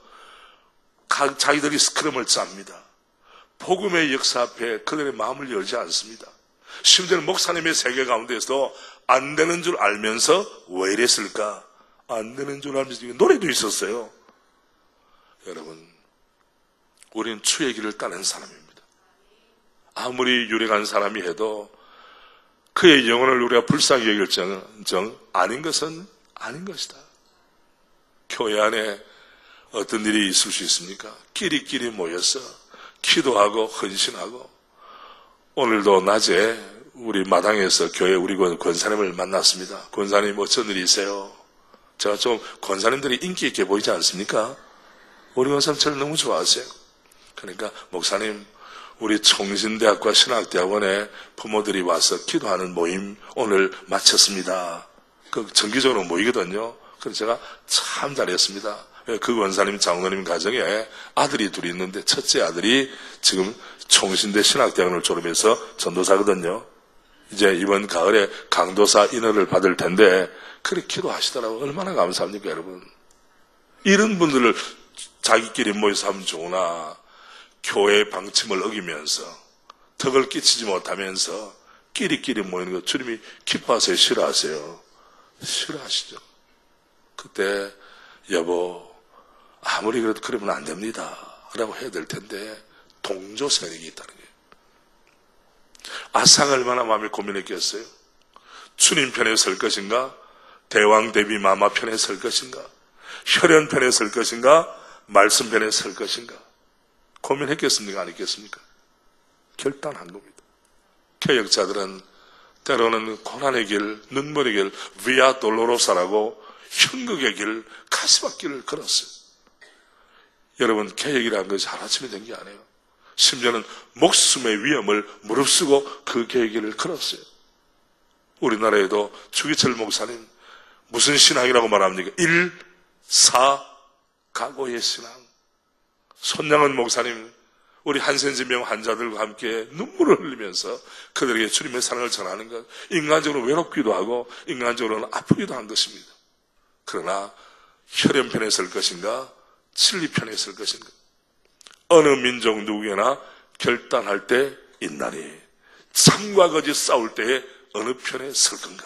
자기들이 스크럼을 짭니다. 복음의 역사 앞에 그들의 마음을 열지 않습니다. 심지어는 목사님의 세계 가운데서 안 되는 줄 알면서 왜 이랬을까? 안 되는 줄 알면서 노래도 있었어요. 여러분, 우리는 주의 길을 따는 사람입니다. 아무리 유력한 사람이 해도 그의 영혼을 우리가 불쌍히 여길 정 아닌 것은 아닌 것이다. 교회 안에 어떤 일이 있을 수 있습니까? 끼리끼리 모여서 기도하고 헌신하고, 오늘도 낮에 우리 마당에서 교회 우리 권사님을 만났습니다. 권사님 어쩐 일이세요? 제가 좀 권사님들이 인기 있게 보이지 않습니까? 우리 권사님 저를 너무 좋아하세요. 그러니까 목사님, 우리 총신대학과 신학대학원에 부모들이 와서 기도하는 모임 오늘 마쳤습니다. 그 정기적으로 모이거든요. 그래서 제가 참 잘했습니다. 그 권사님 장로님 가정에 아들이 둘이 있는데 첫째 아들이 지금 총신대 신학대학원을 졸업해서 전도사거든요. 이제 이번 가을에 강도사 인허를 받을 텐데 그렇게 기도하시더라고요. 얼마나 감사합니까, 여러분. 이런 분들을 자기끼리 모여서 하면 좋으나 교회의 방침을 어기면서 덕을 끼치지 못하면서 끼리끼리 모이는 거 주님이 기뻐하세요, 싫어하세요? 싫어하시죠. 그때 여보 아무리 그래도 그러면 안 됩니다 라고 해야 될 텐데 동조 세력이 있다는 거예요. 아사가 얼마나 마음에 고민했겠어요? 주님 편에 설 것인가? 대왕 대비 마마 편에 설 것인가? 혈연 편에 설 것인가? 말씀 편에 설 것인가? 고민했겠습니까? 안 했겠습니까? 결단한 겁니다. 개혁자들은 때로는 고난의 길, 눈물의 길, 비아 돌로로사라고 형극의 길, 가시밭길을 걸었어요. 여러분, 개혁이라는 것이 하루아침에 된 게 아니에요. 심지어는 목숨의 위험을 무릅쓰고 그 개혁길을 걸었어요. 우리나라에도 주기철 목사님 무슨 신앙이라고 말합니까? 1, 4, 각오의 신앙. 손양은 목사님 우리 한센지병 환자들과 함께 눈물을 흘리면서 그들에게 주님의 사랑을 전하는 것, 인간적으로 외롭기도 하고 인간적으로는 아프기도 한 것입니다. 그러나 혈연 편에 설 것인가? 진리 편에 설 것인가? 어느 민족 누구에나 결단할 때 있나니 참과 거짓 싸울 때에 어느 편에 설 건가?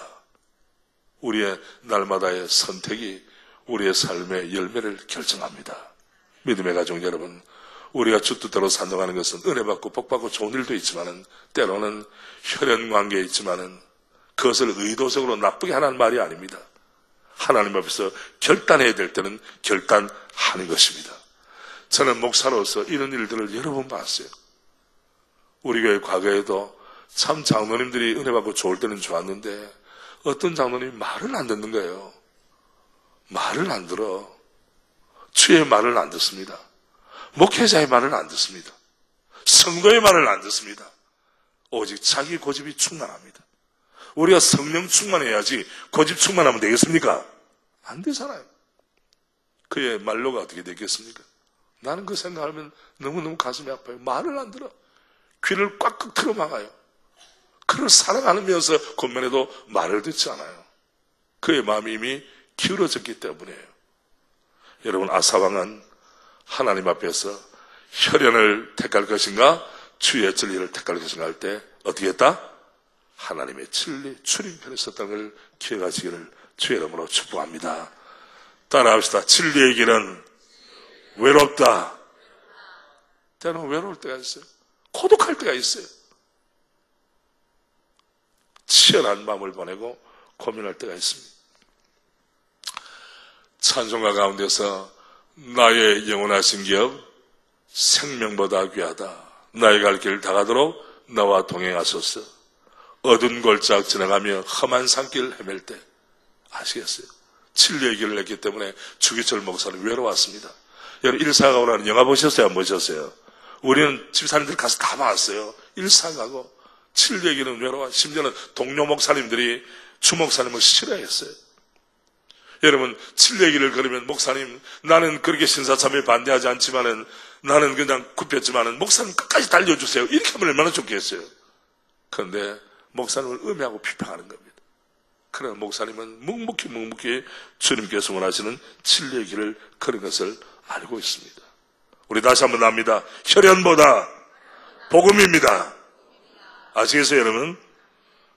우리의 날마다의 선택이 우리의 삶의 열매를 결정합니다. 믿음의 가족 여러분, 우리가 주 뜻대로 산정하는 것은 은혜 받고 복 받고 좋은 일도 있지만은 때로는 혈연 관계에 있지만은 그것을 의도적으로 나쁘게 하라는 말이 아닙니다. 하나님 앞에서 결단해야 될 때는 결단하는 것입니다. 저는 목사로서 이런 일들을 여러 번 봤어요. 우리 교회 과거에도 참 장로님들이 은혜 받고 좋을 때는 좋았는데 어떤 장로님이 말을 안 듣는 거예요. 말을 안 들어. 주의 말을 안 듣습니다. 목회자의 말을 안 듣습니다. 성도의 말을 안 듣습니다. 오직 자기 고집이 충만합니다. 우리가 성령 충만해야지 고집 충만하면 되겠습니까? 안 되잖아요. 그의 말로가 어떻게 되겠습니까? 나는 그 생각하면 너무너무 가슴이 아파요. 말을 안 들어. 귀를 꽉꽉 틀어막아요. 그를 사랑하면서 권면해도 말을 듣지 않아요. 그의 마음이 이미 기울어졌기 때문이에요. 여러분, 아사왕은 하나님 앞에서 혈연을 택할 것인가 주의 진리를 택할 것인가 할 때 어떻게 했다? 하나님의 진리 주님 편에 섰다는 걸 기억하시기를 주의 이름으로 축복합니다. 따라합시다. 진리의 길은 외롭다. 때로는 외로울 때가 있어요. 고독할 때가 있어요. 치열한 밤을 보내고 고민할 때가 있습니다. 찬송가 가운데서 나의 영원하신 기업 생명보다 귀하다. 나의 갈 길 다가도록 나와 동행하소서. 어두운 골짜기 지나가며 험한 산길 헤맬 때 아시겠어요? 진리의 길을 했기 때문에 주기철 목사는 외로웠습니다. 여러분 일사가고라는 영화 보셨어요? 안 보셨어요? 우리는 집사님들 가서 다 봤어요. 일사가고 진리의 길은 외로워. 심지어는 동료 목사님들이 주 목사님을 싫어했어요. 여러분 진리의 길을 걸으면 목사님 나는 그렇게 신사참에 반대하지 않지만은 나는 그냥 굽혔지만은 목사님 끝까지 달려주세요. 이렇게 하면 얼마나 좋겠어요. 그런데 목사님을 음해하고 비판하는 겁니다. 그러나 목사님은 묵묵히 주님께서 원하시는 진리의 길을 걸은 것을 알고 있습니다. 우리 다시 한번 납니다. 혈연보다 복음입니다. 아시겠어요 여러분?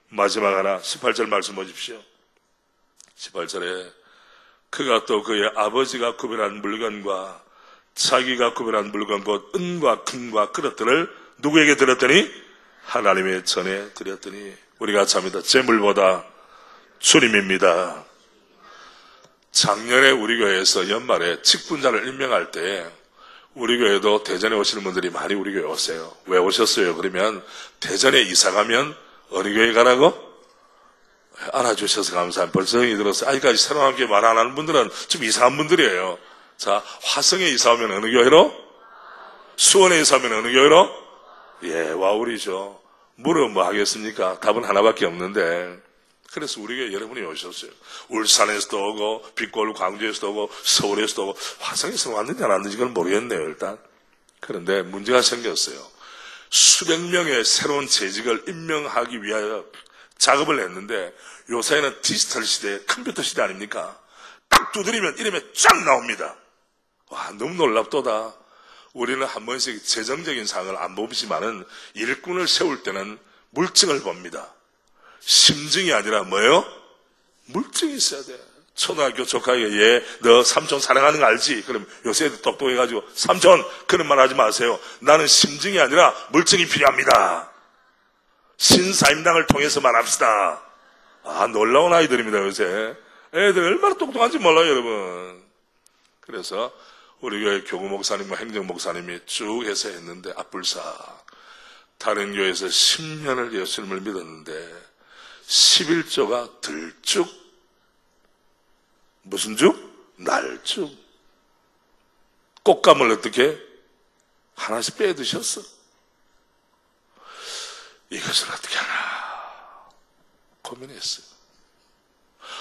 마지막 하나 18절 말씀 보십시오. 18절에 그가 또 그의 아버지가 구별한 물건과 자기가 구별한 물건 곧 은과 금과 그릇들을 누구에게 드렸더니 하나님의 전에 드렸더니 우리가 참니다. 재물보다 주님입니다. 작년에 우리 교회에서 연말에 직분자를 임명할 때 우리 교회도 대전에 오시는 분들이 많이 우리 교회 오세요. 왜 오셨어요? 그러면 대전에 이사 가면 어느 교회 가라고? 알아주셔서 감사합니다. 벌써 정이 들었어요. 아직까지 새로운 함께 말 안 하는 분들은 좀 이상한 분들이에요. 자, 화성에 이사 오면 어느 교회로? 수원에 이사 오면 어느 교회로? 예, 와우리죠. 물으면 뭐 하겠습니까? 답은 하나밖에 없는데. 그래서 우리 교회 여러분이 오셨어요. 울산에서도 오고, 빛골 광주에서도 오고, 서울에서도 오고, 화성에서 왔는지 안 왔는지 그건 모르겠네요, 일단. 그런데 문제가 생겼어요. 수백 명의 새로운 재직을 임명하기 위하여 작업을 했는데 요새는 디지털 시대, 컴퓨터 시대 아닙니까? 딱 두드리면 이름이 쫙 나옵니다. 와, 너무 놀랍도다. 우리는 한 번씩 재정적인 상을 안 보지만은 일꾼을 세울 때는 물증을 봅니다. 심증이 아니라 뭐예요? 물증이 있어야 돼. 초등학교 조카에게 얘, 너 삼촌 사랑하는 거 알지? 그럼 요새 애들 똑똑해가지고 삼촌 그런 말 하지 마세요. 나는 심증이 아니라 물증이 필요합니다. 신사임당을 통해서 말합시다. 아, 놀라운 아이들입니다, 요새. 애들 얼마나 똑똑한지 몰라요, 여러분. 그래서 우리 교회 교구 목사님과 행정 목사님이 쭉 해서 했는데, 앞불사. 다른 교회에서 10년을 예수님을 믿었는데, 11조가 들쭉, 무슨 죽? 날쭉. 꽃감을 어떻게? 하나씩 빼 드셨어. 이것을 어떻게 하나 고민했어요.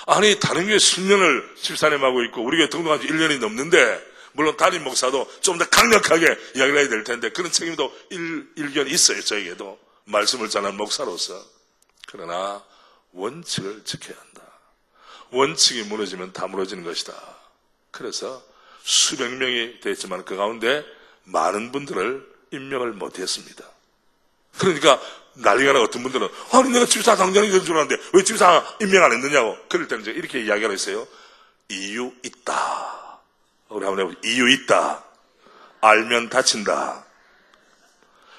아니 다른 교회 10년을 집사님하고 있고 우리 교회 등록한 지 1년이 넘는데 물론 담임 목사도 좀 더 강력하게 이야기를 해야 될 텐데 그런 책임도 일견 있어요. 저에게도 말씀을 전한 목사로서. 그러나 원칙을 지켜야 한다. 원칙이 무너지면 다 무너지는 것이다. 그래서 수백 명이 됐지만 그 가운데 많은 분들을 임명을 못했습니다. 그러니까 난리가 나. 어떤 분들은 아니 내가 집사 당장이 된 줄 알았는데 왜 집사 임명 안 했느냐고. 그럴 때는 이제 이렇게 이야기를 했어요. 이유 있다. 우리 한번 해보죠. 이유 있다. 알면 다친다.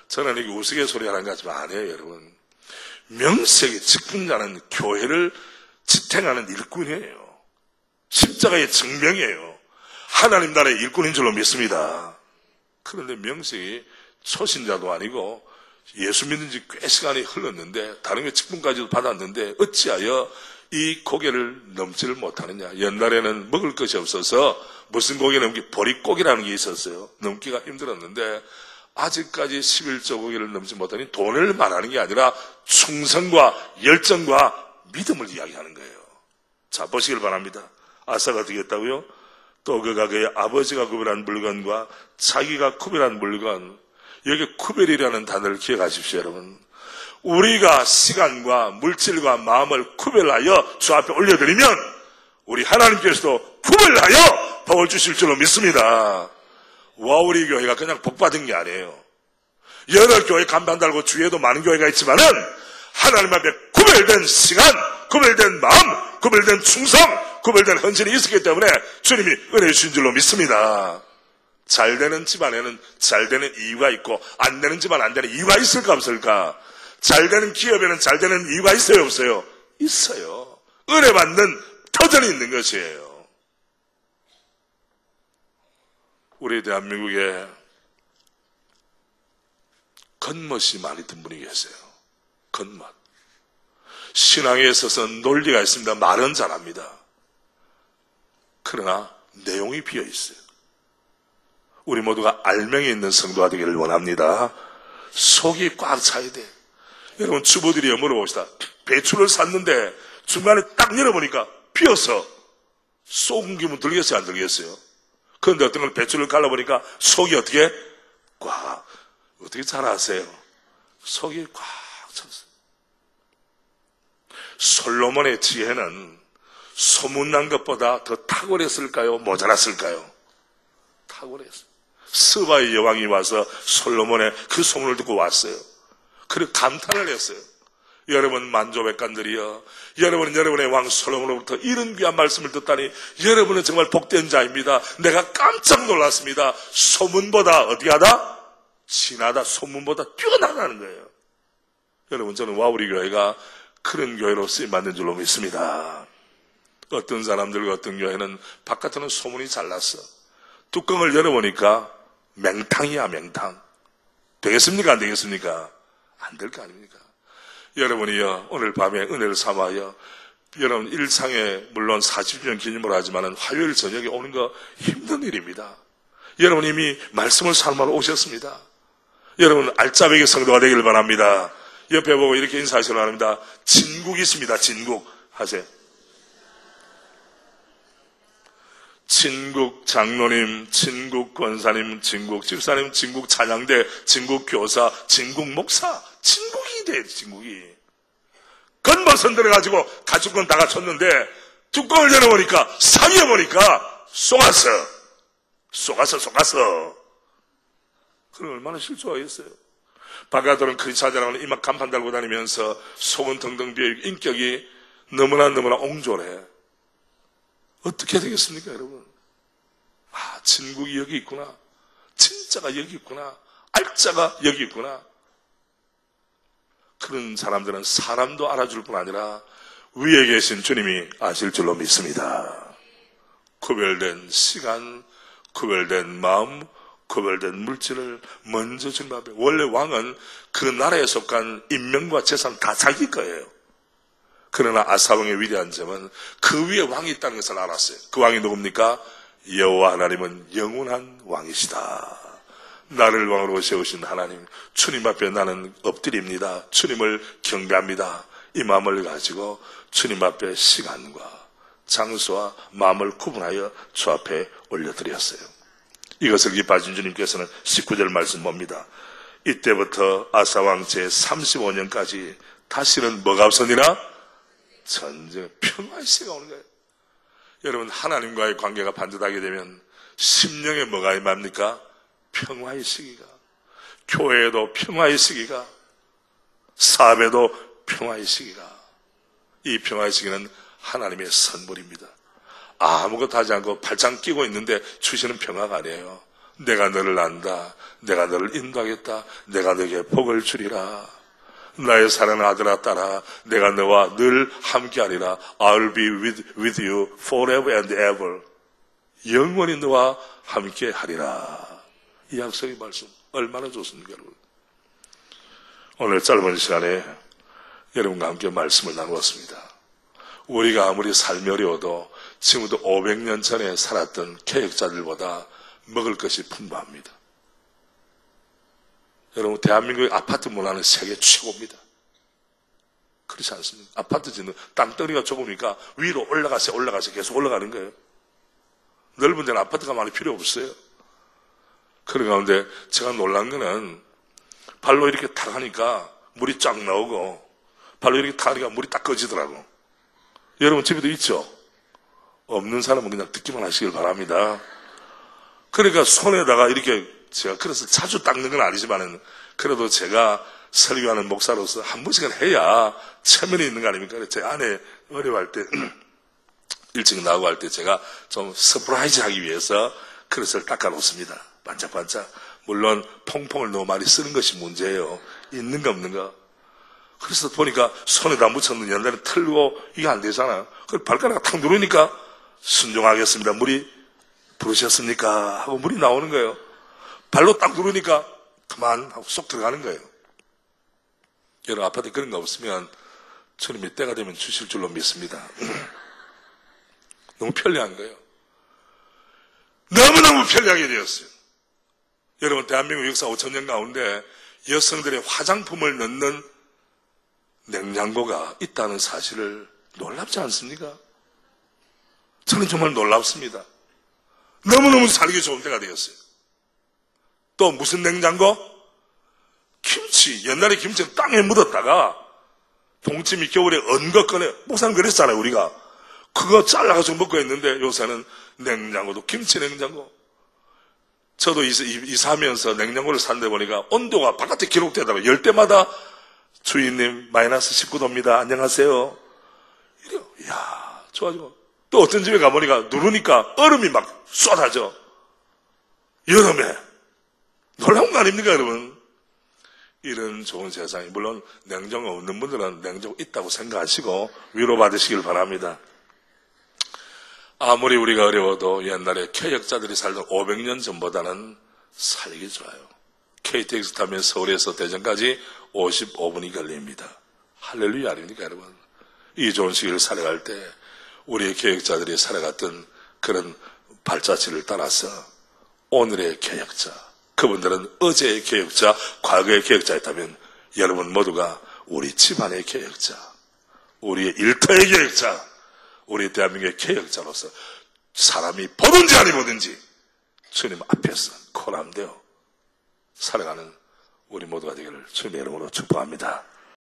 저는 이게 우스갯소리 하는 것 같지만 아니에요, 여러분. 명색의 직분자는 교회를 지탱하는 일꾼이에요. 십자가의 증명이에요. 하나님 나라의 일꾼인 줄로 믿습니다. 그런데 명색이 초신자도 아니고 예수 믿는 지 꽤 시간이 흘렀는데 다른 게 직분까지도 받았는데 어찌하여 이 고개를 넘지를 못하느냐. 옛날에는 먹을 것이 없어서 무슨 고개 넘기 보릿고기라는 게 있었어요. 넘기가 힘들었는데 아직까지 11조 고개를 넘지 못하니 돈을 말하는 게 아니라 충성과 열정과 믿음을 이야기하는 거예요. 자, 보시길 바랍니다. 아사가 어떻게 했다고요? 또 그가 그의 아버지가 구별한 물건과 자기가 구별한 물건, 여기 구별이라는 단어를 기억하십시오, 여러분. 우리가 시간과 물질과 마음을 구별하여 주 앞에 올려드리면 우리 하나님께서도 구별하여 복을 주실 줄로 믿습니다. 와우리 교회가 그냥 복 받은 게 아니에요. 여러 교회 간판 달고 주위에도 많은 교회가 있지만은 하나님 앞에 구별된 시간, 구별된 마음, 구별된 충성, 구별된 헌신이 있었기 때문에 주님이 은혜 주신 줄로 믿습니다. 잘 되는 집안에는 잘 되는 이유가 있고 안 되는 집안 안 되는 이유가 있을까 없을까? 잘 되는 기업에는 잘 되는 이유가 있어요 없어요? 있어요. 은혜 받는 터전이 있는 것이에요. 우리 대한민국에 겉멋이 많이 든 분이 계세요. 겉멋. 신앙에 있어서 논리가 있습니다. 말은 잘합니다. 그러나 내용이 비어 있어요. 우리 모두가 알맹이 있는 성도가 되기를 원합니다. 속이 꽉 차야 돼. 여러분 주부들이 물어봅시다. 배추를 샀는데 중간에 딱 열어보니까 비어서 속은 기분 들겠어요 안 들겠어요? 그런데 어떤 걸 배추를 갈라보니까 속이 어떻게? 꽉. 어떻게 잘 아세요? 속이 꽉 찼어요. 솔로몬의 지혜는 소문난 것보다 더 탁월했을까요? 모자랐을까요? 탁월했어요. 스바의 여왕이 와서 솔로몬의 그 소문을 듣고 왔어요. 그리고 감탄을 했어요. 여러분 만조백관들이여, 여러분은 여러분의 왕 솔로몬으로부터 이런 귀한 말씀을 듣다니 여러분은 정말 복된 자입니다. 내가 깜짝 놀랐습니다. 소문보다 어디 하다? 진하다. 소문보다 뛰어나다는 거예요. 여러분 저는 와우리 교회가 그런 교회로 쓰임받는 줄로 믿습니다. 어떤 사람들과 어떤 교회는 바깥으로는 소문이 잘 났어. 뚜껑을 열어보니까 맹탕이야 맹탕. 되겠습니까 안 되겠습니까? 안 될 거 아닙니까? 여러분이요 오늘 밤에 은혜를 삼아요. 여러분 일상에 물론 40주년 기념으로 하지만 화요일 저녁에 오는 거 힘든 일입니다. 여러분 이미 말씀을 삶으러 오셨습니다. 여러분 알짜배기 성도가 되기를 바랍니다. 옆에 보고 이렇게 인사하시기 바랍니다. 진국이 있습니다. 진국 하세요. 진국 장로님, 진국 권사님, 진국 집사님, 진국 찬양대, 진국 교사, 진국 목사, 진국이 돼, 진국이. 겉멋은 들어가지고 가죽 건 다 갖췄는데 뚜껑을 열어보니까 사귀어보니까 속았어. 그럼 얼마나 실수하겠어요. 바깥으로는 크리스찬이라고는 이막 간판 달고 다니면서 속은 덩덩 비어있고 인격이 너무나 옹졸해. 어떻게 되겠습니까 여러분? 아 진국이 여기 있구나. 진짜가 여기 있구나. 알짜가 여기 있구나. 그런 사람들은 사람도 알아줄 뿐 아니라 위에 계신 주님이 아실 줄로 믿습니다. 구별된 시간, 구별된 마음, 구별된 물질을 먼저 주님 앞에. 원래 왕은 그 나라에 속한 인명과 재산 다 자기 거예요. 그러나 아사왕의 위대한 점은 그 위에 왕이 있다는 것을 알았어요. 그 왕이 누굽니까? 여호와 하나님은 영원한 왕이시다. 나를 왕으로 세우신 하나님, 주님 앞에 나는 엎드립니다. 주님을 경배합니다. 이 마음을 가지고 주님 앞에 시간과 장소와 마음을 구분하여 주 앞에 올려드렸어요. 이것을 기뻐하신 주님께서는 19절 말씀 봅니다. 이때부터 아사왕 제35년까지 다시는 뭐가 없으니라? 전쟁, 평화의 시가 오는 거예요. 여러분 하나님과의 관계가 반듯하게 되면 심령에 뭐가 임합니까? 평화의 시기가. 교회에도 평화의 시기가, 사업에도 평화의 시기가. 이 평화의 시기는 하나님의 선물입니다. 아무것도 하지 않고 팔짱 끼고 있는데 주시는 평화가 아니에요. 내가 너를 안다. 내가 너를 인도하겠다. 내가 너에게 복을 주리라. 나의 사랑하는 아들아 딸아, 내가 너와 늘 함께하리라. I'll be with you forever and ever. 영원히 너와 함께하리라. 이 약속의 말씀 얼마나 좋습니까 여러분. 오늘 짧은 시간에 여러분과 함께 말씀을 나누었습니다. 우리가 아무리 삶이 어려워도 지금부터 500년 전에 살았던 개혁자들보다 먹을 것이 풍부합니다. 여러분 대한민국의 아파트 문화는 세계 최고입니다. 그렇지 않습니까? 아파트 짓는 땅덩이가 좁으니까 위로 올라가서 계속 올라가는 거예요. 넓은 데는 아파트가 많이 필요 없어요. 그런 가운데 제가 놀란 거는 발로 이렇게 탁 하니까 물이 쫙 나오고 발로 이렇게 탁 하니까 물이 딱 꺼지더라고. 여러분 집에도 있죠? 없는 사람은 그냥 듣기만 하시길 바랍니다. 그러니까 손에다가 이렇게 제가 그래서 자주 닦는 건 아니지만은 그래도 제가 설교하는 목사로서 한 번씩은 해야 체면이 있는 거 아닙니까? 제 아내 어려워할 때 일찍 나오고 할 때 제가 좀 서프라이즈 하기 위해서 그릇을 닦아 놓습니다. 반짝반짝. 물론 퐁퐁을 너무 많이 쓰는 것이 문제예요. 있는가 없는가. 그래서 보니까 손에다 묻혔는데 옛날에 털고 이게 안 되잖아요. 그래서 발가락을 탁 누르니까 순종하겠습니다. 물이 부르셨습니까? 하고 물이 나오는 거예요. 발로 딱 누르니까 그만 하고 쏙 들어가는 거예요. 여러분 아파트 그런 거 없으면 주님이 때가 되면 주실 줄로 믿습니다. 너무 편리한 거예요. 너무너무 편리하게 되었어요. 여러분 대한민국 역사 5,000년 가운데 여성들의 화장품을 넣는 냉장고가 있다는 사실을 놀랍지 않습니까? 저는 정말 놀랍습니다. 너무너무 살기 좋은 때가 되었어요. 또 무슨 냉장고? 김치. 옛날에 김치는 땅에 묻었다가 동치미 겨울에 언거 꺼내. 목사님 그랬잖아요 우리가. 그거 잘라가지고 먹고 했는데 요새는 냉장고도 김치 냉장고. 저도 이사하면서 냉장고를 산데 보니까 온도가 바깥에 기록되다가 열 때마다 주인님 마이너스 19도입니다. 안녕하세요. 이래요. 이야 좋아지고. 또 어떤 집에 가보니까 누르니까 얼음이 막 쏟아져. 여름에. 놀라운 거 아닙니까 여러분? 이런 좋은 세상이. 물론 냉장고 없는 분들은 냉장고 있다고 생각하시고 위로받으시길 바랍니다. 아무리 우리가 어려워도 옛날에 개혁자들이 살던 500년 전보다는 살기 좋아요. KTX 타면 서울에서 대전까지 55분이 걸립니다. 할렐루야 아닙니까 여러분? 이 좋은 시기를 살아갈 때 우리의 개혁자들이 살아갔던 그런 발자취를 따라서 오늘의 개혁자, 그분들은 어제의 개혁자, 과거의 개혁자였다면 여러분 모두가 우리 집안의 개혁자, 우리의 일터의 개혁자, 우리 대한민국의 개혁자로서 사람이 보든지 아니 보든지 주님 앞에서 코람되어 살아가는 우리 모두가 되기를 주님의 이름으로 축복합니다.